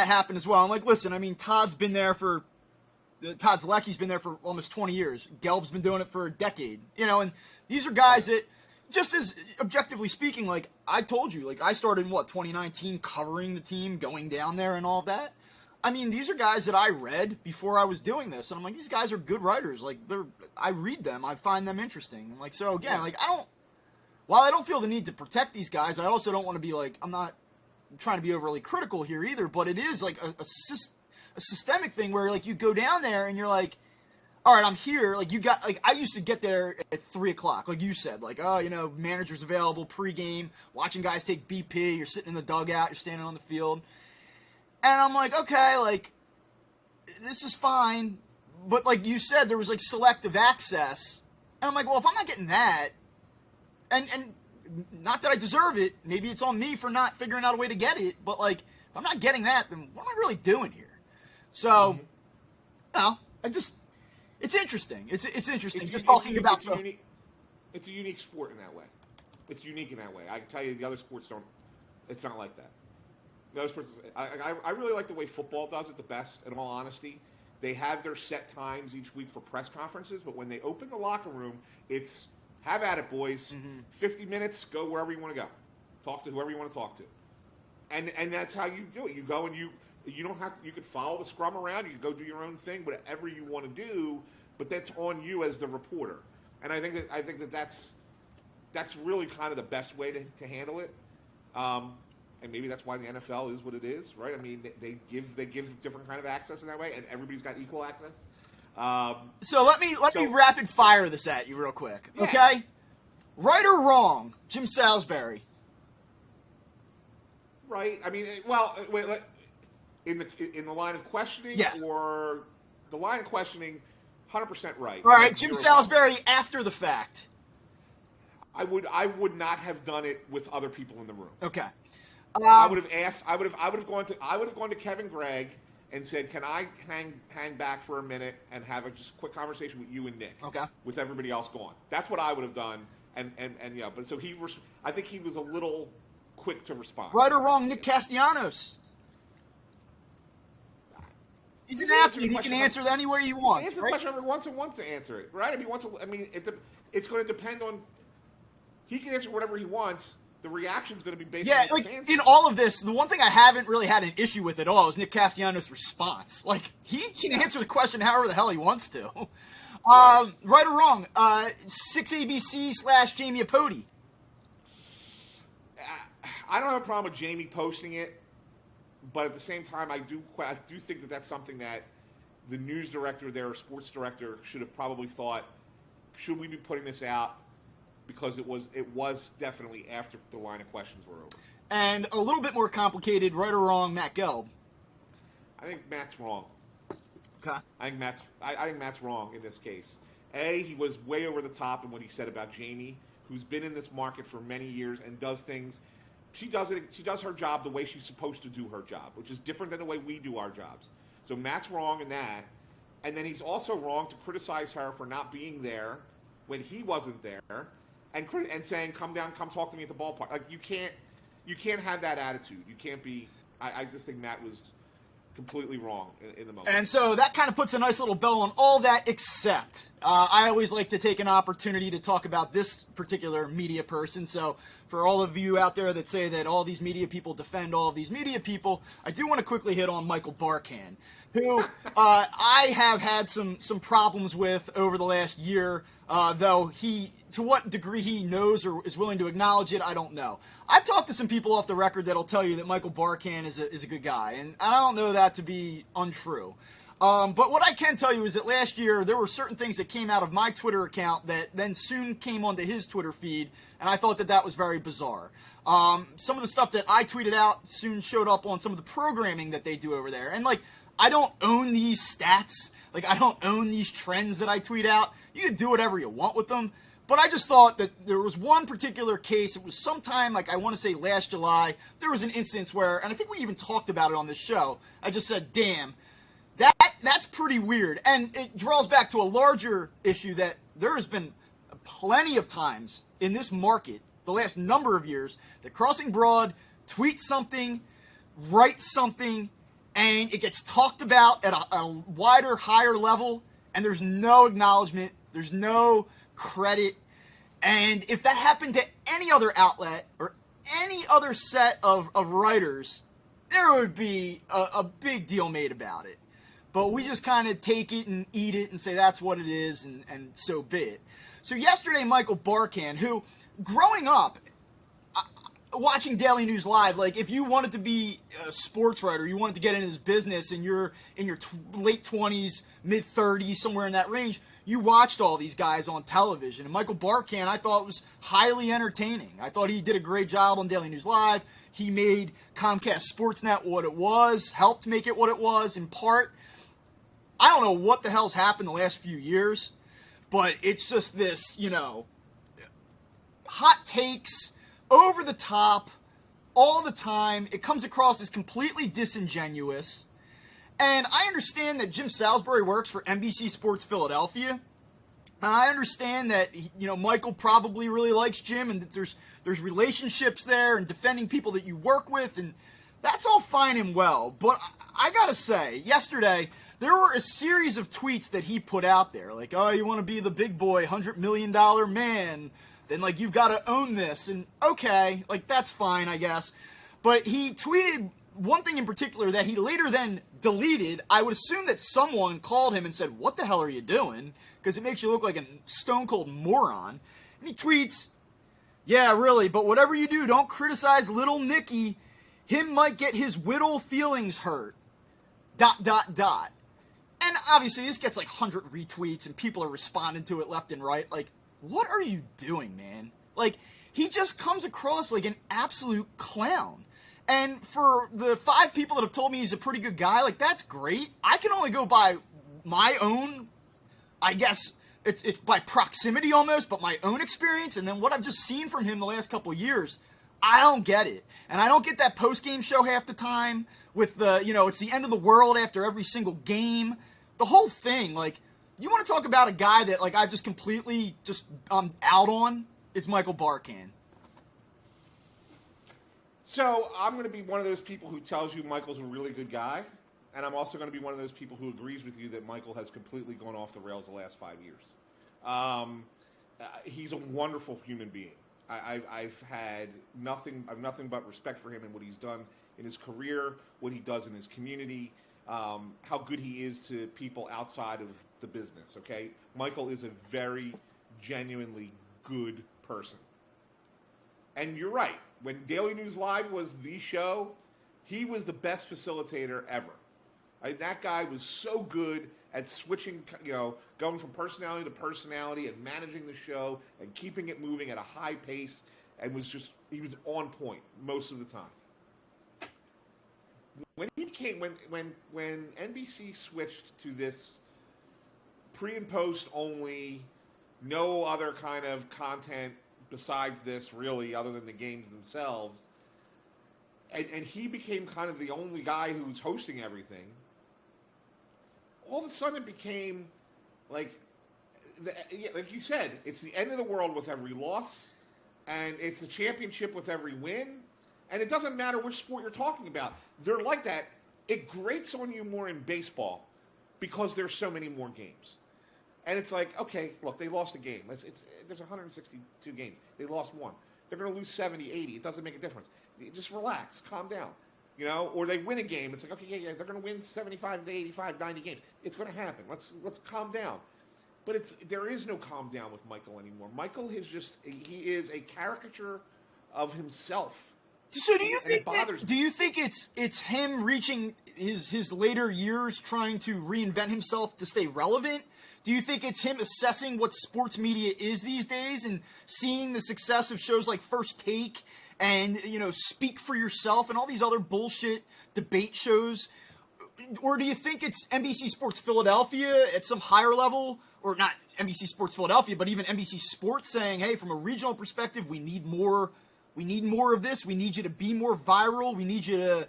happen as well. I'm like, listen, I mean, Todd Zalecki's been there for almost 20 years. Gelb's been doing it for a decade. And these are guys that, just as objectively speaking, like I told you, like I started in 2019 covering the team, going down there and all of that. I mean, these are guys that I read before I was doing this, and I'm like, these guys are good writers. Like I read them, I find them interesting. Like, so again, like while I don't feel the need to protect these guys, I also don't want to be like, I'm not trying to be overly critical here either, but it is like a systemic thing where like you go down there and you're like, all right, I'm here. Like you got, like I used to get there at 3:00, like you said, like, oh, manager's available pregame, watching guys take BP, you're sitting in the dugout, you're standing on the field. And I'm like, okay, like this is fine. But like you said, there was like selective access. And I'm like, well, if I'm not getting that, and not that I deserve it, maybe it's on me for not figuring out a way to get it, but like If I'm not getting that, then what am I really doing here? So, it's interesting. It's interesting. It's a unique sport in that way. It's unique in that way. I can tell you the other sports don't. It's not like that. The other sports, I really like the way football does it the best, in all honesty. They have their set times each week for press conferences, but when they open the locker room, it's have at it, boys. 50 minutes, go wherever you want to go. Talk to whoever you want to talk to. And that's how you do it. You go and you don't have to, you could follow the scrum around, you could go do your own thing, whatever you want to do, but that's on you as the reporter. And I think that's really kind of the best way to handle it. And maybe that's why the NFL is what it is, right? I mean, they give different kind of access in that way, and everybody's got equal access. So let me rapid fire this at you real quick, okay? Right or wrong, Jim Salisbury? Right. I mean, well, wait, in the line of questioning, yes. Or the line of questioning, 100% right. All right, Jim Salisbury after the fact. I would not have done it with other people in the room. Okay. I would have asked. I would have gone to Kevin Gregg and said, "Can I hang back for a minute and have a just quick conversation with you and Nick?" Okay. With everybody else gone. That's what I would have done. And yeah, but so I think he was a little quick to respond. Right or wrong, Nick Castellanos? He's an athlete. He can answer that anywhere he wants. He answers the question every once and wants to answer it, right? I mean, it's going to depend on. He can answer whatever he wants. The reaction's going to be based on his fans. In all of this, the one thing I haven't really had an issue with at all is Nick Castellanos' response. Like, he can answer the question however the hell he wants to. Right or wrong, 6ABC / Jamie Apodi? I don't have a problem with Jamie posting it, but at the same time, I do think that that's something that the news director there, or sports director, should have probably thought, should we be putting this out? Because it was definitely after the line of questions were over. And a little bit more complicated, right or wrong, Matt Gelb? I think Matt's wrong. Okay. I think Matt's wrong in this case. He was way over the top in what he said about Jamie, who's been in this market for many years and does things. She does her job the way she's supposed to do her job, which is different than the way we do our jobs. So Matt's wrong in that. And then he's also wrong to criticize her for not being there when he wasn't there. And saying, come down, come talk to me at the ballpark. Like, you can't have that attitude. You can't be. I just think Matt was completely wrong in the moment. And so that kind of puts a nice little bow on all that, except I always like to take an opportunity to talk about this particular media person. So for all of you out there that say that all these media people defend all of these media people, I do want to quickly hit on Michael Barkan, who I have had some problems with over the last year, though to what degree he knows or is willing to acknowledge it, I don't know. I've talked to some people off the record that'll tell you that Michael Barkan is a good guy, and I don't know that to be untrue. But what I can tell you is that last year there were certain things that came out of my Twitter account that then soon came onto his Twitter feed, and I thought that was very bizarre. Some of the stuff that I tweeted out soon showed up on some of the programming that they do over there, and I don't own these stats. I don't own these trends that I tweet out. You can do whatever you want with them. But I just thought that there was one particular case. It was sometime, I want to say last July, there was an instance where, and I think we even talked about it on this show, I just said, damn, that's pretty weird. And it draws back to a larger issue that there has been plenty of times in this market, the last number of years, that Crossing Broad tweets something, writes something, and it gets talked about at a wider, higher level, and there's no acknowledgement, there's no credit. And if that happened to any other outlet or any other set of writers, there would be a big deal made about it. But we just kind of take it and eat it and say that's what it is, and so be it. So yesterday, Michael Barkan, who, growing up, watching Daily News Live, if you wanted to be a sports writer, you wanted to get into this business, and you're in your late 20s, mid 30s, somewhere in that range, you watched all these guys on television. And Michael Barkan, I thought, was highly entertaining. I thought he did a great job on Daily News Live. He made Comcast Sportsnet what it was, helped make it what it was, in part. I don't know what the hell's happened the last few years, but it's just this, hot takes, over the top, all the time. It comes across as completely disingenuous. And I understand that Jim Salisbury works for NBC Sports Philadelphia. And I understand that, Michael probably really likes Jim and that there's relationships there and defending people that you work with, and that's all fine and well. But I gotta say, yesterday, there were a series of tweets that he put out there. Like, oh, you want to be the big boy, $100 million man, then, you've got to own this. And, okay, that's fine, I guess. But he tweeted one thing in particular that he later then deleted. I would assume that someone called him and said, what the hell are you doing? Because it makes you look like a stone-cold moron. And he tweets, yeah, really, but whatever you do, don't criticize little Nicky. Him might get his whittle feelings hurt. ... And obviously this gets 100 retweets and people are responding to it left and right. What are you doing, man? He just comes across like an absolute clown. And for the 5 people that have told me he's a pretty good guy, that's great. I can only go by my own, I guess it's by proximity almost, but my own experience and then what I've just seen from him the last couple of years. I don't get it. And I don't get that post-game show half the time with the, it's the end of the world after every single game. The whole thing, you want to talk about a guy that, I've just completely out on? It's Michael Barkan. So I'm going to be one of those people who tells you Michael's a really good guy, and I'm also going to be one of those people who agrees with you that Michael has completely gone off the rails the last 5 years. He's a wonderful human being. I've had nothing but respect for him and what he's done in his career, what he does in his community, how good he is to people outside of the business. Okay, Michael is a very genuinely good person. And you're right. When Daily News Live was the show, he was the best facilitator ever. That guy was so good at switching, going from personality to personality and managing the show and keeping it moving at a high pace, and he was on point most of the time. When NBC switched to this pre and post only, no other kind of content besides this really, other than the games themselves, and he became kind of the only guy who's hosting everything, all of a sudden it became like you said, it's the end of the world with every loss, and it's the championship with every win, and it doesn't matter which sport you're talking about. They're like that. It grates on you more in baseball because there's so many more games. And it's like, okay, look, they lost a game. There's 162 games. They lost one. They're going to lose 70, 80. It doesn't make a difference. Just relax, calm down. Or they win a game. It's like, okay, yeah, they're going to win 75 to 85, 90 games. It's going to happen. Let's calm down. But there is no calm down with Michael anymore. Michael he is a caricature of himself. So do you think it's him reaching his later years trying to reinvent himself to stay relevant? Do you think it's him assessing what sports media is these days and seeing the success of shows like First Take and, Speak for Yourself and all these other bullshit debate shows? Or do you think it's NBC Sports Philadelphia at some higher level, or not NBC Sports Philadelphia, but even NBC Sports saying, hey, from a regional perspective, we need more of this. We need you to be more viral. We need you to,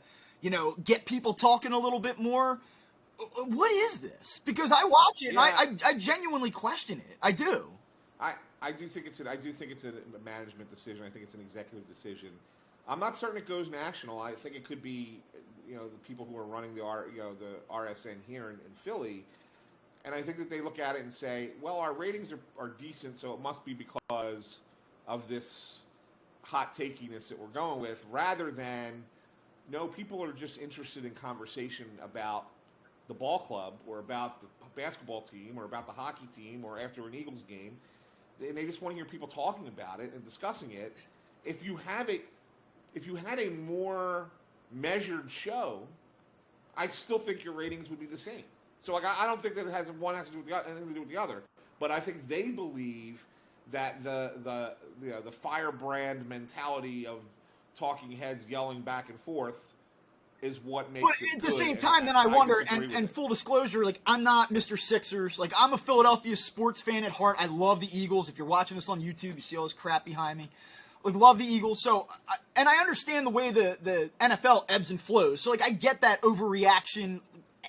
get people talking a little bit more. What is this? Because I watch it and I genuinely question it. I do. I do think it's a management decision. I think it's an executive decision. I'm not certain it goes national. I think it could be, the people who are running the RSN here in Philly, and I think that they look at it and say, well, our ratings are decent, so it must be because of this hot takiness that we're going with, rather than, no, people are just interested in conversation about the ball club or about the basketball team or about the hockey team or after an Eagles game, and they just want to hear people talking about it and discussing it. If you had a more measured show, I still think your ratings would be the same. So I don't think that one has to do with anything to do with the other. But I think they believe that the firebrand mentality of talking heads yelling back and forth is what makes it at the same time, then I wonder, and full disclosure, I'm not Mr. Sixers. I'm a Philadelphia sports fan at heart. I love the Eagles. If you're watching this on YouTube, you see all this crap behind me. like love the Eagles. So, and I understand the way the NFL ebbs and flows. So like I get that overreaction.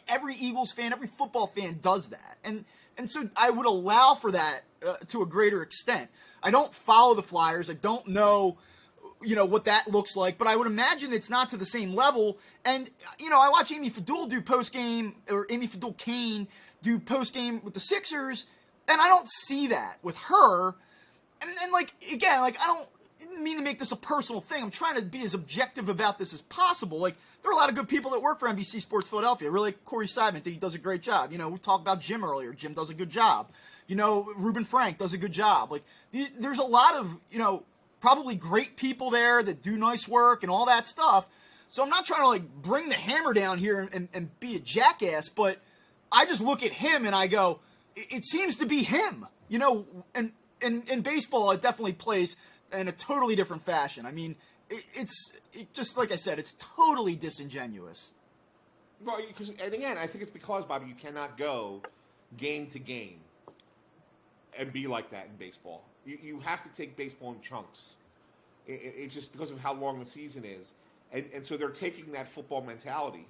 Every Eagles fan, every football fan does that, and so I would allow for that to a greater extent. I don't follow the Flyers. I don't know, what that looks like, but I would imagine it's not to the same level. And, I watch Amy Fadul do post-game, or Amy Fadul-Kane do post-game with the Sixers, and I don't see that with her. And like, again, like, I didn't mean to make this a personal thing. I'm trying to be as objective about this as possible. Like, there are a lot of good people that work for NBC Sports Philadelphia. Really, Corey Seidman, I think he does a great job. We talked about Jim earlier. Jim does a good job. Ruben Frank does a good job. Like, there's a lot of, probably great people there that do nice work and all that stuff. So I'm not trying to like bring the hammer down here and be a jackass, but I just look at him and I go, it seems to be him, and in baseball, it definitely plays in a totally different fashion. I mean, it's just like I said, it's totally disingenuous. Well, and again, I think it's because, Bobby, you cannot go game to game and be like that in baseball. You have to take baseball in chunks. It's just because of how long the season is. And so they're taking that football mentality,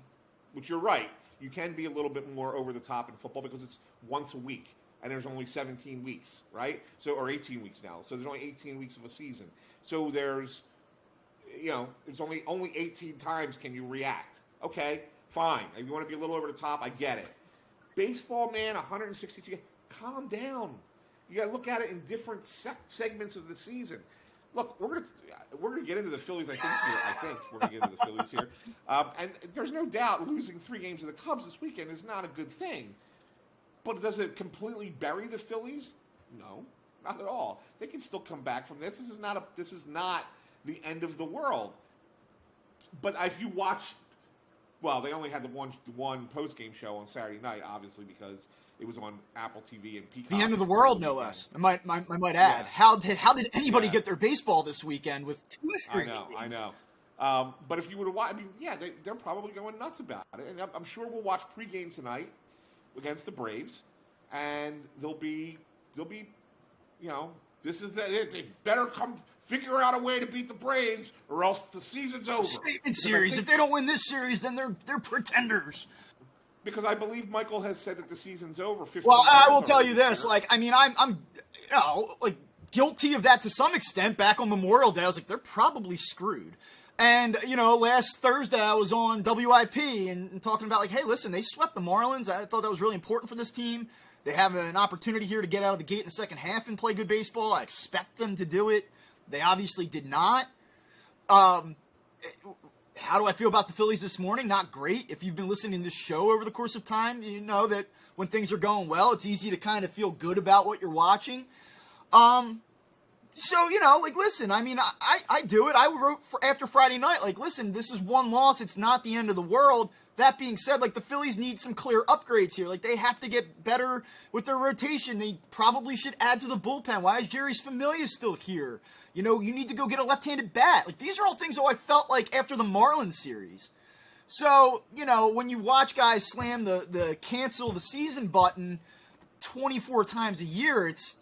which you're right. You can be a little bit more over the top in football because it's once a week, and there's only 17 weeks, right? So, or 18 weeks now. So there's only 18 weeks of a season. So there's, it's only 18 times can you react. Okay, fine. If you want to be a little over the top, I get it. Baseball, man, 162. Calm down. You got to look at it in different segments of the season. Look, we're gonna get into the Phillies. I think we're gonna get into the Phillies here. And there's no doubt losing 3 games to the Cubs this weekend is not a good thing. But does it completely bury the Phillies? No, not at all. They can still come back from this. This is not the end of the world. But if you watch, well, they only had the one post game show on Saturday night, obviously because it was on Apple TV and Peacock. The end of the world, no less. I might add. Yeah. How did anybody get their baseball this weekend with 2 straight games? I know. But if you were to watch, they're probably going nuts about it. And I'm sure we'll watch pregame tonight against the Braves, and they'll be, this is they better come figure out a way to beat the Braves, or else the season's over. Statement series. If they don't win this series, then they're pretenders. Because I believe Michael has said that the season's over. Well, I will tell you this. Like, I mean, I'm guilty of that to some extent. Back on Memorial Day, I was like, they're probably screwed. And, last Thursday I was on WIP and talking about, like, hey, listen, they swept the Marlins. I thought that was really important for this team. They have an opportunity here to get out of the gate in the second half and play good baseball. I expect them to do it. They obviously did not. How do I feel about the Phillies this morning? Not great. If you've been listening to this show over the course of time, you know that when things are going well, it's easy to kind of feel good about what you're watching. So, listen, I mean, I do it. I wrote after Friday night, like, listen, this is one loss. It's not the end of the world. That being said, like, the Phillies need some clear upgrades here. Like, they have to get better with their rotation. They probably should add to the bullpen. Why is Jerry's Familia still here? You need to go get a left-handed bat. Like, these are all things that I felt like after the Marlins series. So, when you watch guys slam the cancel the season button 24 times a year, it's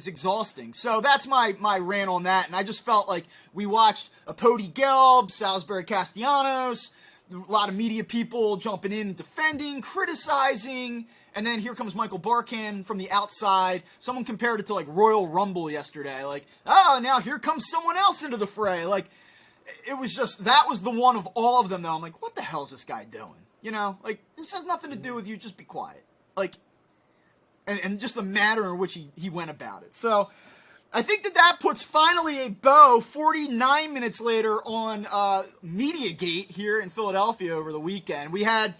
exhausting. So that's my rant on that. And I just felt like we watched a Pody Gelb, Salisbury Castellanos, a lot of media people jumping in, defending, criticizing, and then here comes Michael Barkan from the outside. Someone compared it to like Royal Rumble yesterday. Like, oh, now here comes someone else into the fray. Like, it was just, that was the one of all of them though. I'm like, what the hell is this guy doing? Like, this has nothing to do with you. Just be quiet. Like, and just the manner in which he went about it. So I think that puts finally a bow 49 minutes later on Mediagate here in Philadelphia over the weekend. We had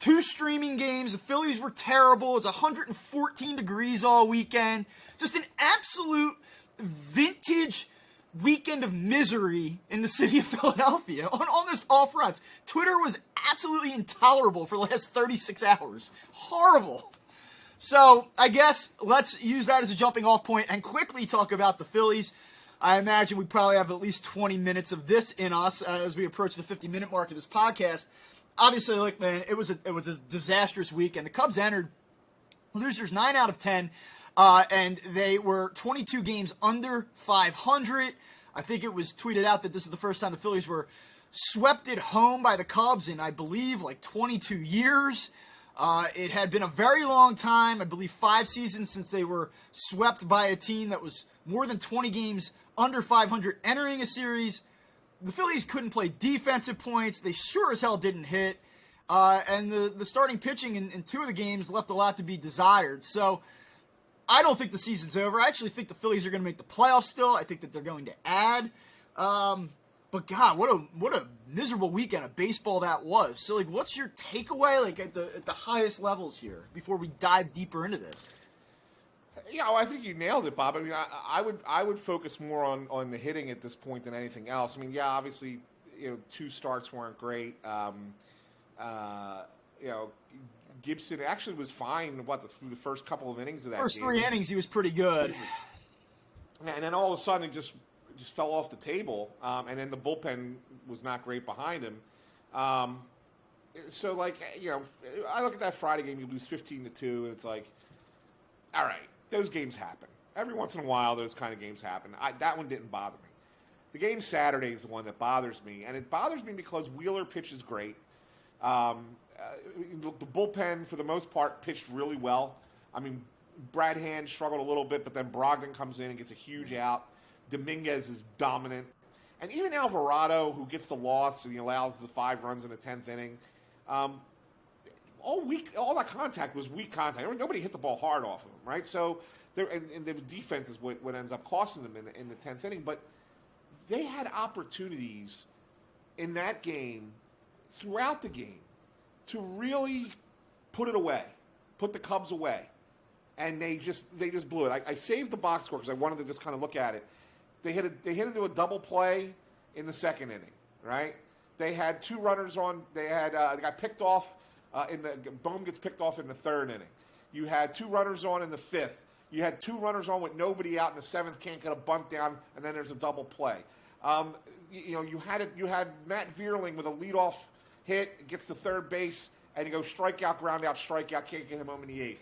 2 streaming games. The Phillies were terrible. It's 114 degrees all weekend. Just an absolute vintage weekend of misery in the city of Philadelphia on almost all fronts. Twitter was absolutely intolerable for the last 36 hours. Horrible. So, I guess let's use that as a jumping off point and quickly talk about the Phillies. I imagine we probably have at least 20 minutes of this in us as we approach the 50-minute mark of this podcast. Obviously, look, man, it was a disastrous week, and the Cubs entered losers 9 out of 10, and they were 22 games under 500. I think it was tweeted out that this is the first time the Phillies were swept at home by the Cubs in, I believe, like 22 years. It had been a very long time, I believe 5 seasons, since they were swept by a team that was more than 20 games under 500 entering a series. The Phillies couldn't play defensive points. They sure as hell didn't hit. And the starting pitching in 2 of the games left a lot to be desired. So I don't think the season's over. I actually think the Phillies are going to make the playoffs still. I think that they're going to add. But God, what a miserable weekend of baseball that was. So like, what's your takeaway like at the highest levels here before we dive deeper into this? Yeah, well, I think you nailed it, Bob. I mean, I would focus more on the hitting at this point than anything else. I mean, yeah, obviously, 2 starts weren't great. Gibson actually was fine. Through the first couple of innings of that first game. 3 innings, he was pretty good. And then all of a sudden, it just fell off the table. And then the bullpen was not great behind him. So like, I look at that Friday game. You lose 15-2, and it's like, all right. Those games happen. Every once in a while, those kind of games happen. That one didn't bother me. The game Saturday is the one that bothers me, and it bothers me because Wheeler pitches great. The bullpen, for the most part, pitched really well. I mean, Brad Hand struggled a little bit, but then Brogdon comes in and gets a huge out. Dominguez is dominant. And even Alvarado, who gets the loss and he allows the 5 runs in the 10th inning, all that contact was weak contact. Nobody hit the ball hard off of him, right? So, and the defense is what ends up costing them in the 10th inning. But they had opportunities in that game, throughout the game, to really put it away, put the Cubs away, and they just blew it. I saved the box score because I wanted to just kind of look at it. They hit into a double play in the 2nd inning, right? They had 2 runners on. They got picked off. Bohm gets picked off in the 3rd inning. You had 2 runners on in the 5th. You had 2 runners on with nobody out in the 7th. Can't get a bunt down, and then there's a double play. You had Matt Vierling with a leadoff hit, gets to third base, and you go strikeout, ground out, strikeout. Can't get him home in the 8th.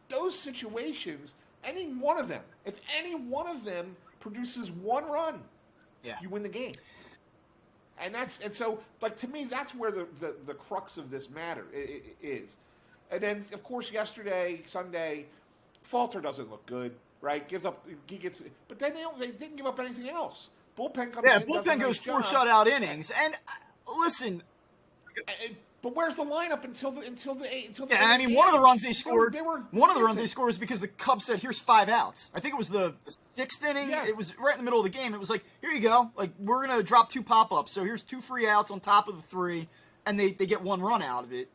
Those situations, any one of them, if any one of them produces 1 run, you win the game. And so to me, that's where the crux of this matter is. And then, of course, Sunday, Falter doesn't look good, right? But then they didn't give up anything else. Bullpen comes in. Yeah, bullpen goes 4 shutout innings. And listen, but where's the lineup until the yeah, I mean, one of the runs they scored. One of the runs they scored was because the Cubs said, "Here's 5 outs." I think it was the 6th inning. Yeah. It was right in the middle of the game. It was like, "Here you go. Like, we're gonna drop 2 pop-ups. So here's 2 free outs on top of the 3, and they get 1 run out of it."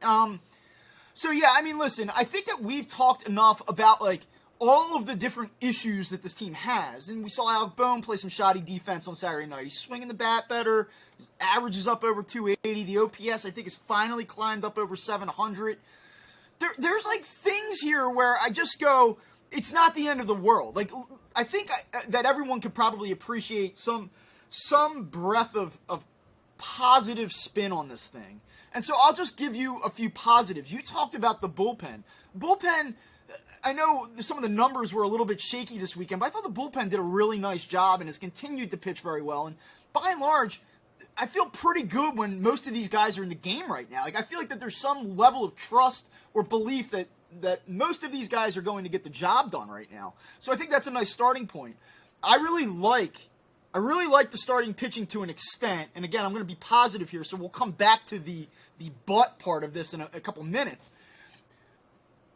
So yeah, I mean, listen, I think that we've talked enough about like all of the different issues that this team has. And we saw Alec Bohm play some shoddy defense on Saturday night. He's swinging the bat better. His average is up over 280. The OPS, I think, has finally climbed up over 700. There's like things here where I just go, it's not the end of the world. Like, I think that everyone could probably appreciate some breath of positive spin on this thing. And so I'll just give you a few positives. You talked about the bullpen. Bullpen, I know some of the numbers were a little bit shaky this weekend, but I thought the bullpen did a really nice job and has continued to pitch very well. And by and large, I feel pretty good when most of these guys are in the game right now. Like, I feel like that there's some level of trust or belief that most of these guys are going to get the job done right now. So I think that's a nice starting point. I really like the starting pitching to an extent. And again, I'm going to be positive here, so we'll come back to the but part of this in a couple minutes.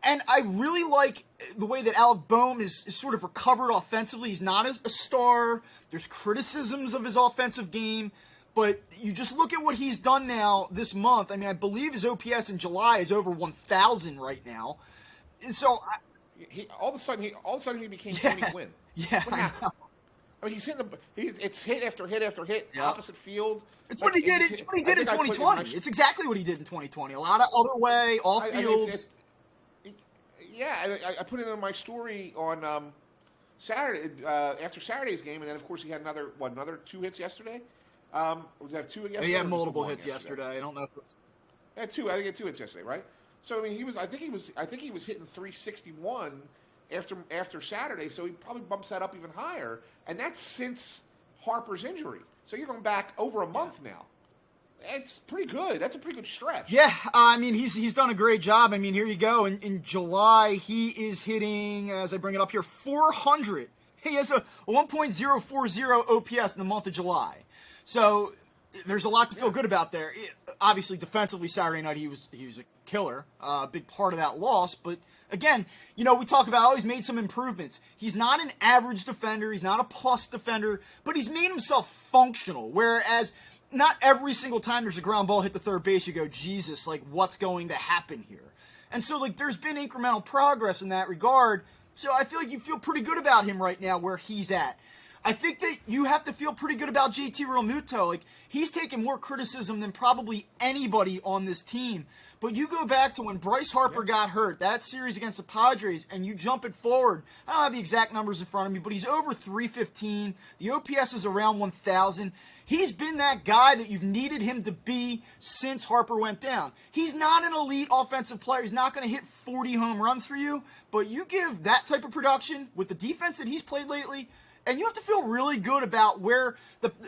And I really like the way that Alec Bohm is sort of recovered offensively. He's not a star. There's criticisms of his offensive game. But you just look at what he's done now this month. I mean, I believe his OPS in July is over 1,000 right now. And so all of a sudden he became Tony Gwynn. Yeah, I know. I mean, it's hit after hit after hit, opposite field. It's what he did. It's what he did in 2020. It's exactly what he did in 2020. A lot of other way, off fields. Yeah, I put it in my story on Saturday after Saturday's game, and then of course he had another 2 hits yesterday. Did he have 2 yesterday? He had multiple hits yesterday. I don't know if it was... Yeah, 2. I think he had 2 hits yesterday, right? So I mean, I think he was hitting 361 after Saturday. So he probably bumps that up even higher, and that's since Harper's injury. So you're going back over a month now. It's pretty good. That's a pretty good stretch. Yeah, I mean, he's done a great job. I mean, here you go. In July, he is hitting, as I bring it up here, 400. He has a 1.040 OPS in the month of July. So there's a lot to feel good about there. Obviously, defensively, Saturday night, he was a killer, a big part of that loss. But again, we talk about, he's made some improvements. He's not an average defender. He's not a plus defender, but he's made himself functional. Whereas not every single time there's a ground ball hit the third base, you go, Jesus, like, what's going to happen here? And so, like, there's been incremental progress in that regard. So I feel like you feel pretty good about him right now where he's at. I think that you have to feel pretty good about JT Realmuto. Like, he's taken more criticism than probably anybody on this team. But you go back to when Bryce Harper got hurt, that series against the Padres, and you jump it forward. I don't have the exact numbers in front of me, but he's over 315. The OPS is around 1,000. He's been that guy that you've needed him to be since Harper went down. He's not an elite offensive player. He's not going to hit 40 home runs for you, but you give that type of production with the defense that he's played lately, and you have to feel really good about where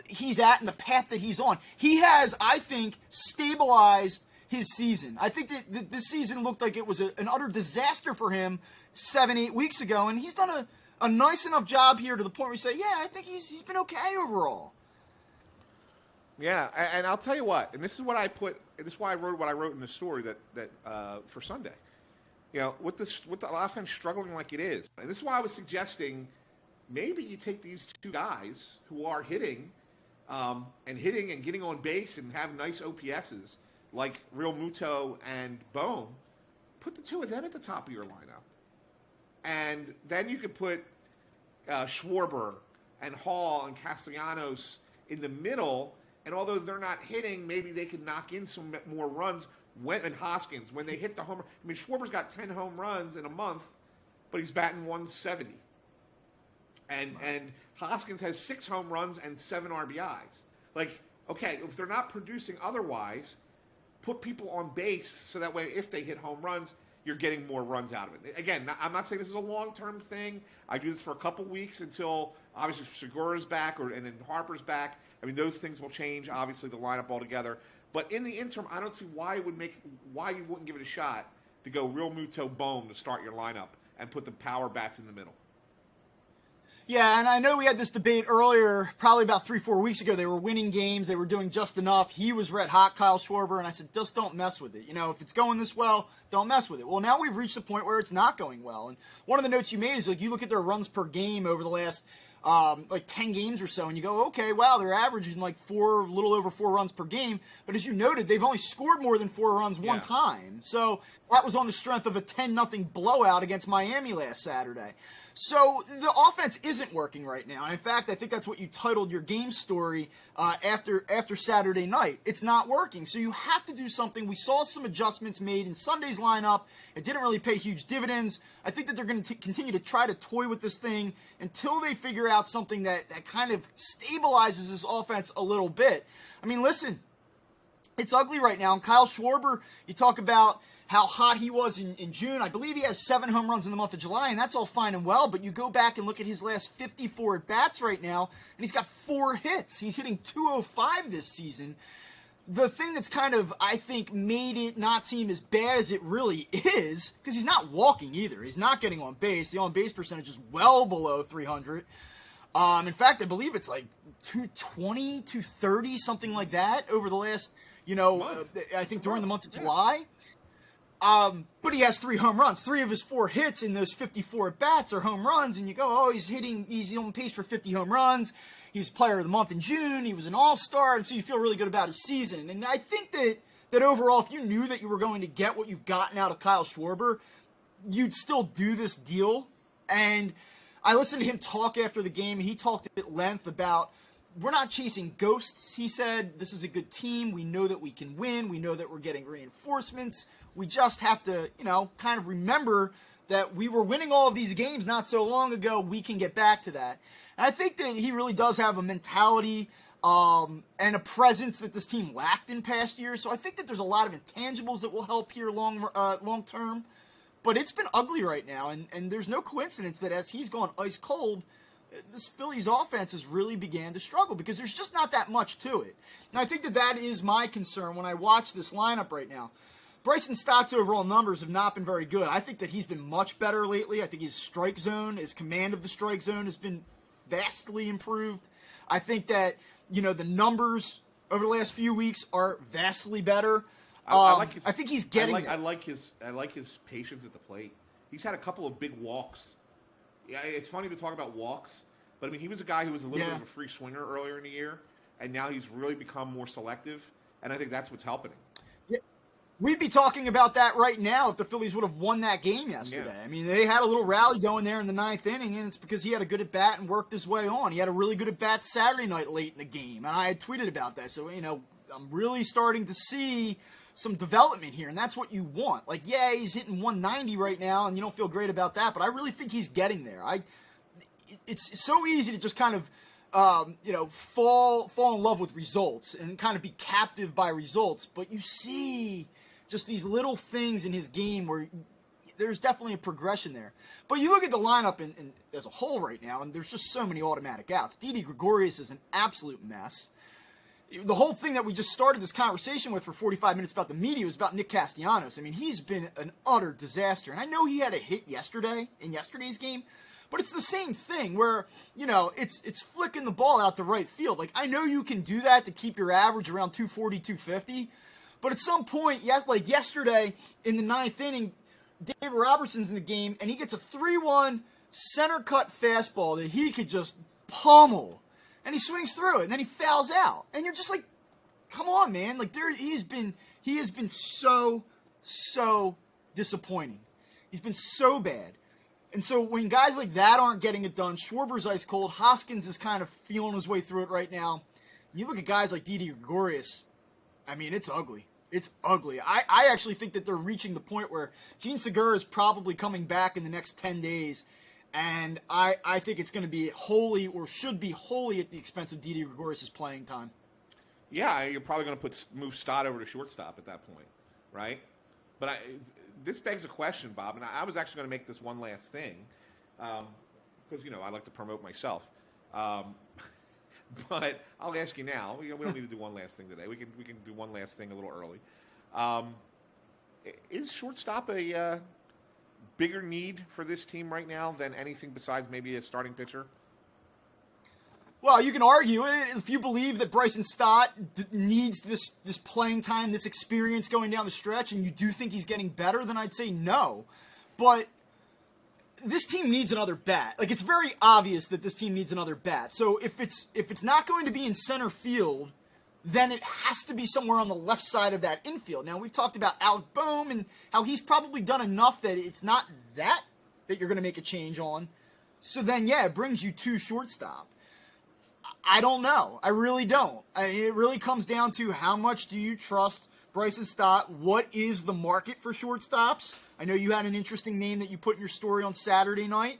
he's at and the path that he's on. He has, I think, stabilized his season. I think that this season looked like it was an utter disaster for him 7-8 weeks ago, and he's done a nice enough job here to the point where you say, yeah, I think he's been okay overall. Yeah, and I'll tell you what, and this is what I put. This is why I wrote what I wrote in the story that for Sunday. With the offense struggling like it is, and this is why I was suggesting maybe you take these two guys who are hitting and getting on base and have nice OPSs like Realmuto and Bohm, put the two of them at the top of your lineup, and then you could put Schwarber and Hall and Castellanos in the middle. And although they're not hitting, maybe they can knock in some more runs. And Hoskins, when they hit the home run. I mean, Schwarber's got 10 home runs in a month, but he's batting 170. And Hoskins has 6 home runs and 7 RBIs. Like, okay, if they're not producing otherwise, put people on base so that way if they hit home runs, you're getting more runs out of it. Again, I'm not saying this is a long-term thing. I do this for a couple weeks until, obviously, Segura's back and then Harper's back. I mean, those things will change, obviously, the lineup altogether. But in the interim, I don't see why you wouldn't give it a shot to go Realmuto Bohm to start your lineup and put the power bats in the middle. Yeah, and I know we had this debate earlier, probably about 3-4 weeks ago. They were winning games. They were doing just enough. He was red hot, Kyle Schwarber, and I said, just don't mess with it. If it's going this well, don't mess with it. Well, now we've reached the point where it's not going well. And one of the notes you made is, like, you look at their runs per game over the last 10 games or so, and you go, okay, wow, they're averaging like a little over 4 runs per game. But as you noted, they've only scored more than 4 runs one time. So that was on the strength of a 10-0 blowout against Miami last Saturday. So the offense isn't working right now. And in fact, I think that's what you titled your game story after Saturday night. It's not working. So you have to do something. We saw some adjustments made in Sunday's lineup. It didn't really pay huge dividends. I think that they're going to continue to try to toy with this thing until they figure out something that kind of stabilizes this offense a little bit. I mean, listen, it's ugly right now. And Kyle Schwarber, you talk about how hot he was in June. I believe he has 7 home runs in the month of July, and that's all fine and well, but you go back and look at his last 54 at-bats right now, and he's got 4 hits. He's hitting .205 this season. The thing that's kind of, I think, made it not seem as bad as it really is, because he's not walking either. He's not getting on base. The on-base percentage is well below 300. In fact, I believe it's like 220, 230, something like that over the last, I think during the month of July. But he has 3 home runs. 3 of his 4 hits in those 54 at-bats are home runs, and you go, oh, he's on pace for 50 home runs. He's player of the month in June. He was an all-star, and so you feel really good about his season. And I think that overall, if you knew that you were going to get what you've gotten out of Kyle Schwarber, you'd still do this deal. And I listened to him talk after the game, and he talked at length about, we're not chasing ghosts. He said, this is a good team. We know that we can win. We know that we're getting reinforcements. We just have to, kind of remember that we were winning all of these games not so long ago. We can get back to that. And I think that he really does have a mentality and a presence that this team lacked in past years. So I think that there's a lot of intangibles that will help here long term. But it's been ugly right now, and there's no coincidence that as he's gone ice cold, this Phillies offense has really began to struggle because there's just not that much to it. And I think that is my concern when I watch this lineup right now. Bryson Stott's overall numbers have not been very good. I think that he's been much better lately. I think his strike zone, his command of the strike zone has been vastly improved. I think that, the numbers over the last few weeks are vastly better. I think he's getting there. I like his patience at the plate. He's had a couple of big walks. Yeah, it's funny to talk about walks, but I mean, he was a guy who was a little bit of a free swinger earlier in the year, and now he's really become more selective, and I think that's what's helping him. We'd be talking about that right now if the Phillies would have won that game yesterday. Yeah. I mean, they had a little rally going there in the ninth inning, and it's because he had a good at-bat and worked his way on. He had a really good at-bat Saturday night late in the game, and I had tweeted about that. So, I'm really starting to see some development here, and that's what you want. Like, yeah, he's hitting 190 right now, and you don't feel great about that, but I really think he's getting there. It's so easy to just kind of fall in love with results and kind of be captive by results, but you see just these little things in his game where there's definitely a progression there. But you look at the lineup in as a whole right now, and there's just so many automatic outs. Didi Gregorius is an absolute mess. The whole thing that we just started this conversation with for 45 minutes about the media was about Nick Castellanos. I mean, he's been an utter disaster. And I know he had a hit yesterday in yesterday's game, but it's the same thing where, it's flicking the ball out to right field. Like, I know you can do that to keep your average around 240, 250, but at some point, like yesterday in the ninth inning, Dave Robertson's in the game, and he gets a 3-1 center cut fastball that he could just pummel, and he swings through it, and then he fouls out, and you're just like, come on, man! Like he has been so disappointing. He's been so bad. And so when guys like that aren't getting it done, Schwarber's ice cold, Hoskins is kind of feeling his way through it right now. You look at guys like Didi Gregorius, I mean, it's ugly. It's ugly. I actually think that they're reaching the point where Gene Segura is probably coming back in the next 10 days, and I think it's going to be wholly, or should be wholly, at the expense of Didi Gregorius' playing time. Yeah, you're probably going to move Stott over to shortstop at that point, right? But this begs a question, Bob, and I was actually going to make this one last thing, because, I like to promote myself. But I'll ask you now. We don't need to do one last thing today. We can do one last thing a little early. Is shortstop a bigger need for this team right now than anything besides maybe a starting pitcher? Well, you can argue it if you believe that Bryson Stott needs this playing time, this experience going down the stretch, and you do think he's getting better, then I'd say no. But this team needs another bat. Like, it's very obvious that this team needs another bat. So if it's not going to be in center field, then it has to be somewhere on the left side of that infield. Now, we've talked about Alec Bohm and how he's probably done enough that it's not that you're going to make a change on. So then, yeah, it brings you to shortstop. I don't know. I really don't. It really comes down to how much do you trust Bryson Stott? What is the market for shortstops? I know you had an interesting name that you put in your story on Saturday night.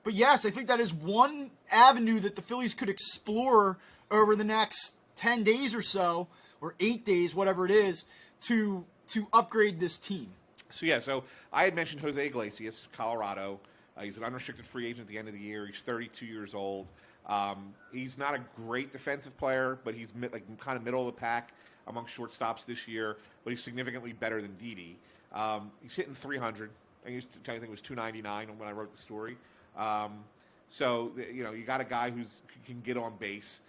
But yes, I think that is one avenue that the Phillies could explore over the next 10 days or so, or 8 days, whatever it is, to upgrade this team. So I had mentioned Jose Iglesias, Colorado. He's an unrestricted free agent at the end of the year. He's 32 years old. He's not a great defensive player, but he's kind of middle of the pack among shortstops this year, but he's significantly better than Didi. He's hitting 300. I think it was 299 when I wrote the story. So you got a guy who can get on base.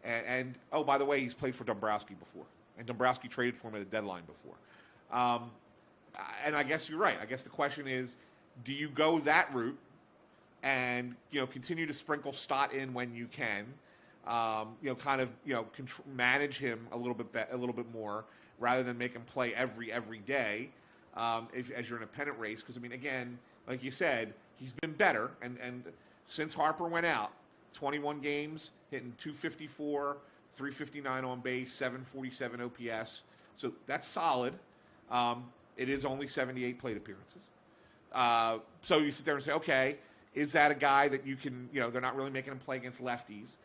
And oh, by the way, he's played for Dombrowski before, and Dombrowski traded for him at a deadline before. And I guess you're right. I guess the question is, do you go that route and continue to sprinkle Stott in when you can? Manage him a little bit more rather than make him play every day as you're in a pennant race. Because, I mean, again, like you said, he's been better. And since Harper went out, 21 games, hitting 254, 359 on base, 747 OPS. So that's solid. It is only 78 plate appearances. So you sit there and say, okay, is that a guy that you can, they're not really making him play against lefties.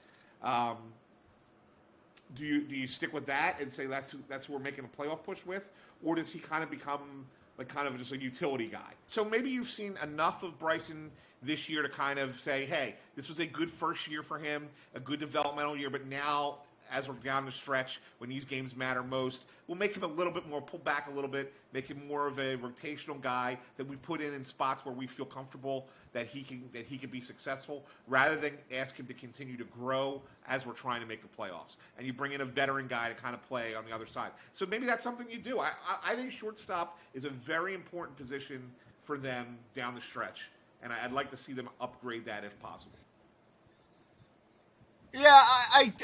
Do you stick with that and say that's who we're making a playoff push with, or does he kind of become like kind of just a utility guy. So maybe you've seen enough of Bryson this year to kind of say, hey, this was a good first year for him, a good developmental year, but now as we're down the stretch, when these games matter most, we'll make him a little bit more, pull back a little bit, make him more of a rotational guy that we put in spots where we feel comfortable that he can be successful, rather than ask him to continue to grow as we're trying to make the playoffs. And you bring in a veteran guy to kind of play on the other side. So maybe that's something you do. I think shortstop is a very important position for them down the stretch, and I'd like to see them upgrade that if possible. Yeah,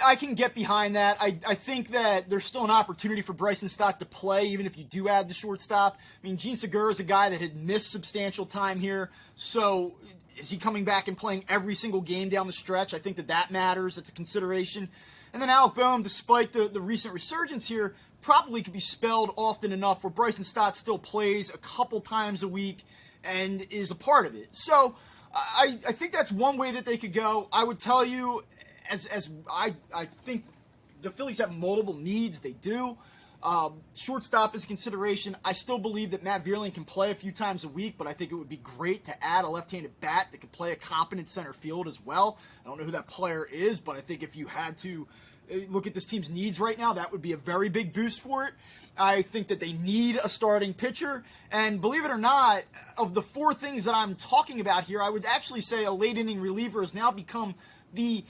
I can get behind that. I think that there's still an opportunity for Bryson Stott to play, even if you do add the shortstop. I mean, Gene Segura is a guy that had missed substantial time here, so is he coming back and playing every single game down the stretch? I think that matters. It's a consideration. And then Alec Boehm, despite the recent resurgence here, probably could be spelled often enough where Bryson Stott still plays a couple times a week and is a part of it. So I think that's one way that they could go. I would tell you, as I think the Phillies have multiple needs. They do. Shortstop is a consideration. I still believe that Matt Vierling can play a few times a week, but I think it would be great to add a left-handed bat that could play a competent center field as well. I don't know who that player is, but I think if you had to look at this team's needs right now, that would be a very big boost for it. I think that they need a starting pitcher, and believe it or not, of the four things that I'm talking about here, I would actually say a late-inning reliever has now become the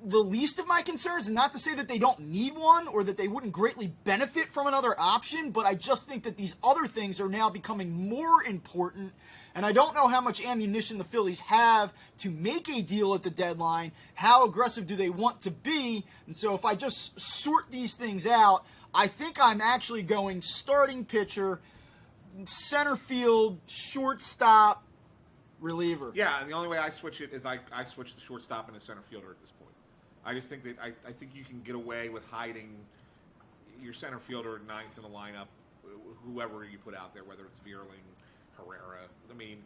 least of my concerns, and not to say that they don't need one or that they wouldn't greatly benefit from another option, but I just think that these other things are now becoming more important, and I don't know how much ammunition the Phillies have to make a deal at the deadline. How aggressive do they want to be? And so if I just sort these things out, I think I'm actually going starting pitcher, center field, shortstop, reliever. Yeah, and the only way I switch it is I switch the shortstop and the center fielder at this point. I just think that I think you can get away with hiding your center fielder ninth in the lineup, whoever you put out there, whether it's Vierling, Herrera. I mean,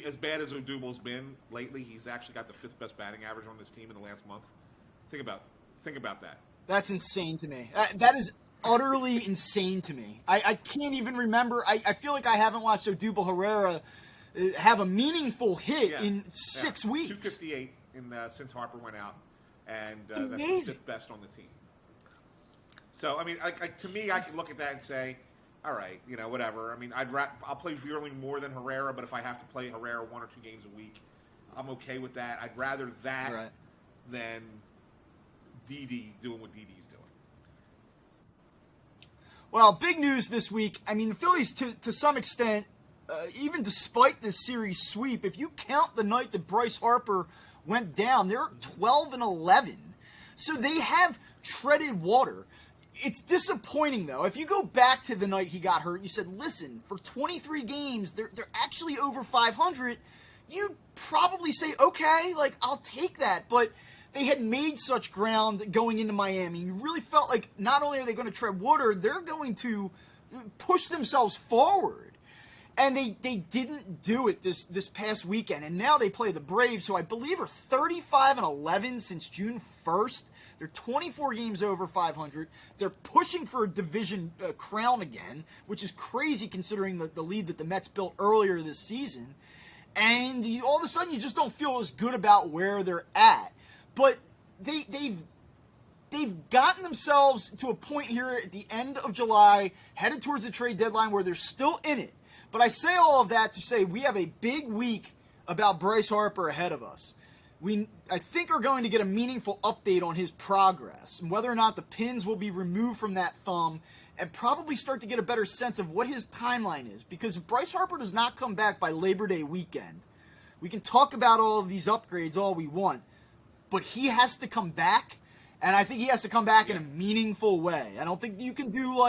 as bad as Odubel's been lately, he's actually got the fifth best batting average on this team in the last month. Think about that. That's insane to me. That is utterly insane to me. I can't even remember. I feel like I haven't watched Odubel Herrera have a meaningful hit in 6 weeks. 258 since Harper went out, and that's the fifth best on the team. So I mean, to me, I can look at that and say, all right, whatever. I mean, I'll play Vierling more than Herrera, but if I have to play Herrera 1 or 2 games a week, I'm okay with that. I'd rather that than Didi doing what Didi's doing. Well, big news this week. I mean, the Phillies, to some extent, even despite this series sweep, if you count the night that Bryce Harper went down, they're 12-11. So they have treaded water. It's disappointing, though. If you go back to the night he got hurt, you said, listen, for 23 games, they're actually over 500. You'd probably say, okay, I'll take that. But they had made such ground going into Miami. You really felt like not only are they going to tread water, they're going to push themselves forward. And they didn't do it this past weekend. And now they play the Braves, who I believe are 35-11 since June 1st. They're 24 games over 500. They're pushing for a division crown again, which is crazy considering the lead that the Mets built earlier this season. And all of a sudden, you just don't feel as good about where they're at. But they've gotten themselves to a point here at the end of July, headed towards the trade deadline, where they're still in it. But I say all of that to say we have a big week about Bryce Harper ahead of us. I think are going to get a meaningful update on his progress and whether or not the pins will be removed from that thumb, and probably start to get a better sense of what his timeline is. Because if Bryce Harper does not come back by Labor Day weekend, we can talk about all of these upgrades all we want, but he has to come back, and I think he has to come back in a meaningful way. I don't think you can do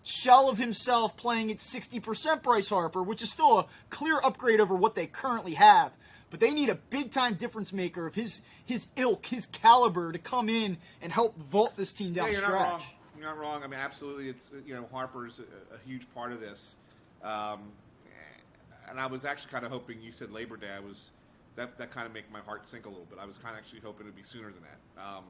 shell of himself playing at 60% Bryce Harper, which is still a clear upgrade over what they currently have. But they need a big-time difference maker of his ilk, his caliber, to come in and help vault this team down the stretch. You're not wrong. I mean, absolutely, it's Harper's a huge part of this. And I was actually kind of hoping you said Labor Day. That kind of made my heart sink a little bit. I was kind of actually hoping it'd be sooner than that.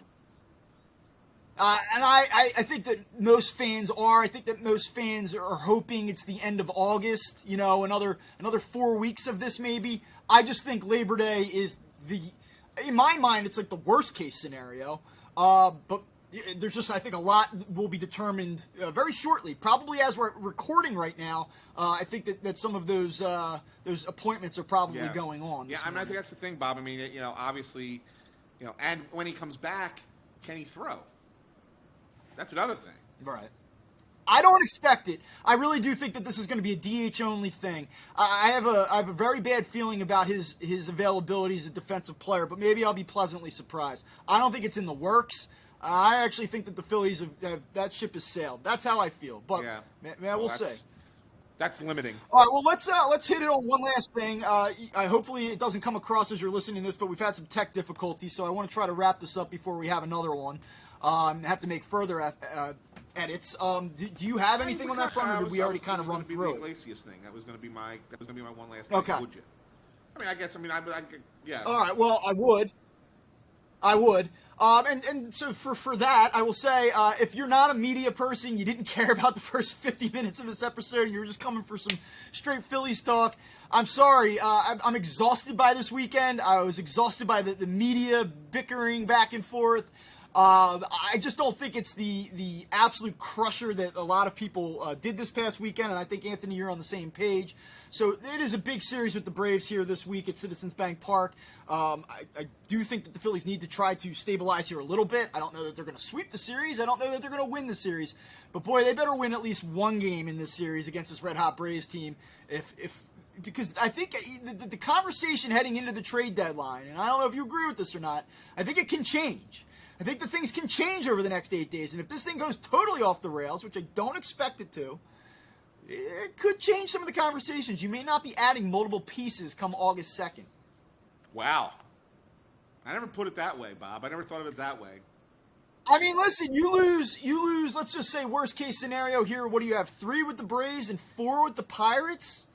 And I think that most fans are. I think that most fans are hoping it's the end of August. Another 4 weeks of this maybe. I just think Labor Day is in my mind, it's like the worst case scenario. But there's just, I think, a lot will be determined very shortly. Probably as we're recording right now, I think that some of those appointments are probably going on. Yeah, I think that's the thing, Bob. I mean, obviously, and when he comes back, can he throw? That's another thing. Right. I don't expect it. I really do think that this is going to be a DH only thing. I have a very bad feeling about his availability as a defensive player, but maybe I'll be pleasantly surprised. I don't think it's in the works. I actually think that the Phillies have that ship has sailed. That's how I feel. But we'll see. That's limiting. All right, well, let's hit it on one last thing. Hopefully it doesn't come across as you're listening to this, but we've had some tech difficulties, so I want to try to wrap this up before we have another one. Have to make further edits. Do you have anything on that front, or did we already kind of run through it? Iglesias thing. That was going to be my one last thing. Okay. Would you? I yeah. All right. Well, I would. And so for that, I will say, if you're not a media person, you didn't care about the first 50 minutes of this episode, and you were just coming for some straight Phillies talk, I'm sorry. I'm exhausted by this weekend. I was exhausted by the media bickering back and forth. I just don't think it's the absolute crusher that a lot of people did this past weekend, and I think, Anthony, you're on the same page. So it is a big series with the Braves here this week at Citizens Bank Park. I do think that the Phillies need to try to stabilize here a little bit. I don't know that they're going to sweep the series. I don't know that they're going to win the series. But, boy, they better win at least one game in this series against this red-hot Braves team because I think the conversation heading into the trade deadline, and I don't know if you agree with this or not, I think it can change. I think the things can change over the next 8 days. And if this thing goes totally off the rails, which I don't expect it to, it could change some of the conversations. You may not be adding multiple pieces come August 2nd. Wow. I never put it that way, Bob. I never thought of it that way. I mean, listen, you lose, let's just say worst case scenario here. What do you have? 3 with the Braves and 4 with the Pirates,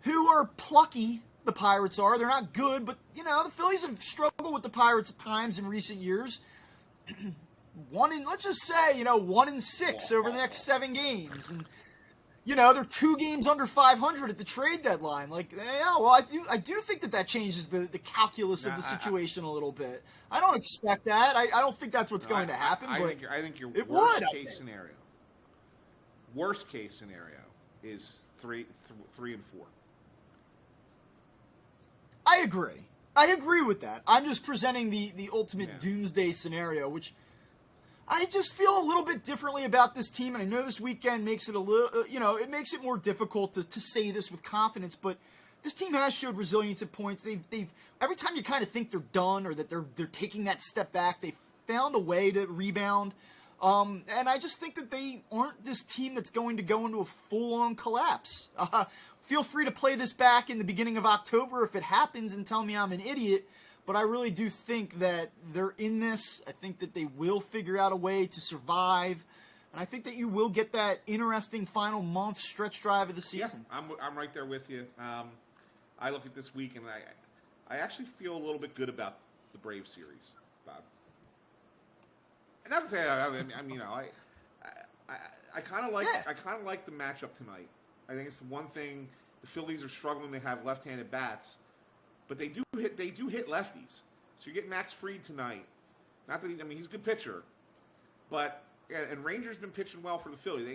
who are plucky. The Pirates are. They're not good, but, the Phillies have struggled with the Pirates at times in recent years. Let's just say, 1-6 over the next 7 games. And, they're 2 games under 500 at the trade deadline. I do think that changes the calculus of the situation a little bit. I don't expect that. I don't think that's what's going to happen. I think your worst case scenario is 3 and 4. I agree with that. I'm just presenting the ultimate doomsday scenario, which I just feel a little bit differently about this team. And I know this weekend makes it a little, it makes it more difficult to say this with confidence. But this team has showed resilience at points. They've every time you kind of think they're done or that they're taking that step back, they found a way to rebound. And I just think that they aren't this team that's going to go into a full-on collapse. Feel free to play this back in the beginning of October if it happens and tell me I'm an idiot. But I really do think that they're in this. I think that they will figure out a way to survive. And I think that you will get that interesting final month stretch drive of the season. Yeah, I'm right there with you. I look at this week and I actually feel a little bit good about the Braves series, Bob. And not to say I kind of like the matchup tonight. I think it's the one thing the Phillies are struggling to have left-handed bats, but they do hit lefties. So you get Max Fried tonight. Not that he's a good pitcher, but and Ranger's been pitching well for the Phillies.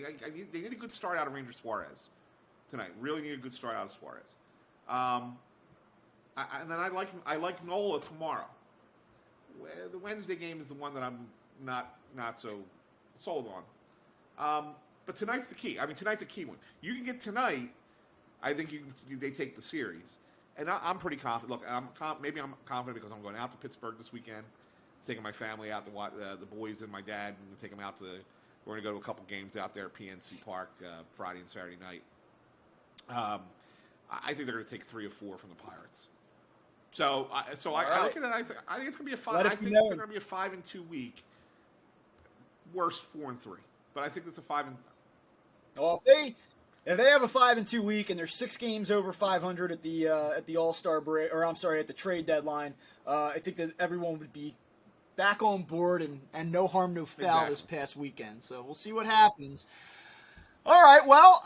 They need a good start out of Ranger Suarez tonight. Really need a good start out of Suarez. And then I like Nola tomorrow. The Wednesday game is the one that I'm not so sold on. But tonight's the key. Tonight's a key one. You can get tonight. I think they take the series, and I'm pretty confident. Look, maybe I'm confident because I'm going out to Pittsburgh this weekend, taking my family out to watch the boys and my dad, and take them out to. We're going to go to a couple games out there at PNC Park Friday and Saturday night. I think they're going to take 3 or 4 from the Pirates. So I look at it. I think it's going to be a 5. I think they're going to be a 5-2 week. Worst 4-3, but I think it's a 5. Well, if they have a 5-2 week and they're 6 games over 500 at the All-Star break, or I'm sorry, at the trade deadline, I think that everyone would be back on board and no harm, no foul this past weekend. So we'll see what happens. All right, well,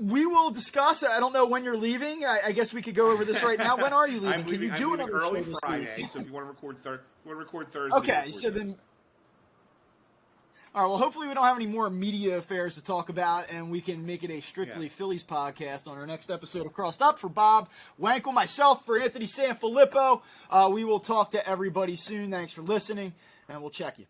we will discuss. I don't know when you're leaving. I guess we could go over this right now. When are you leaving? Can you do another early show this Friday? week? So if you want to record Thursday. Okay, so then. All right, well, hopefully we don't have any more media affairs to talk about, and we can make it a strictly Phillies podcast on our next episode of Crossed Up. For Bob Wankel, myself, for Anthony Sanfilippo, we will talk to everybody soon. Thanks for listening, and we'll check you.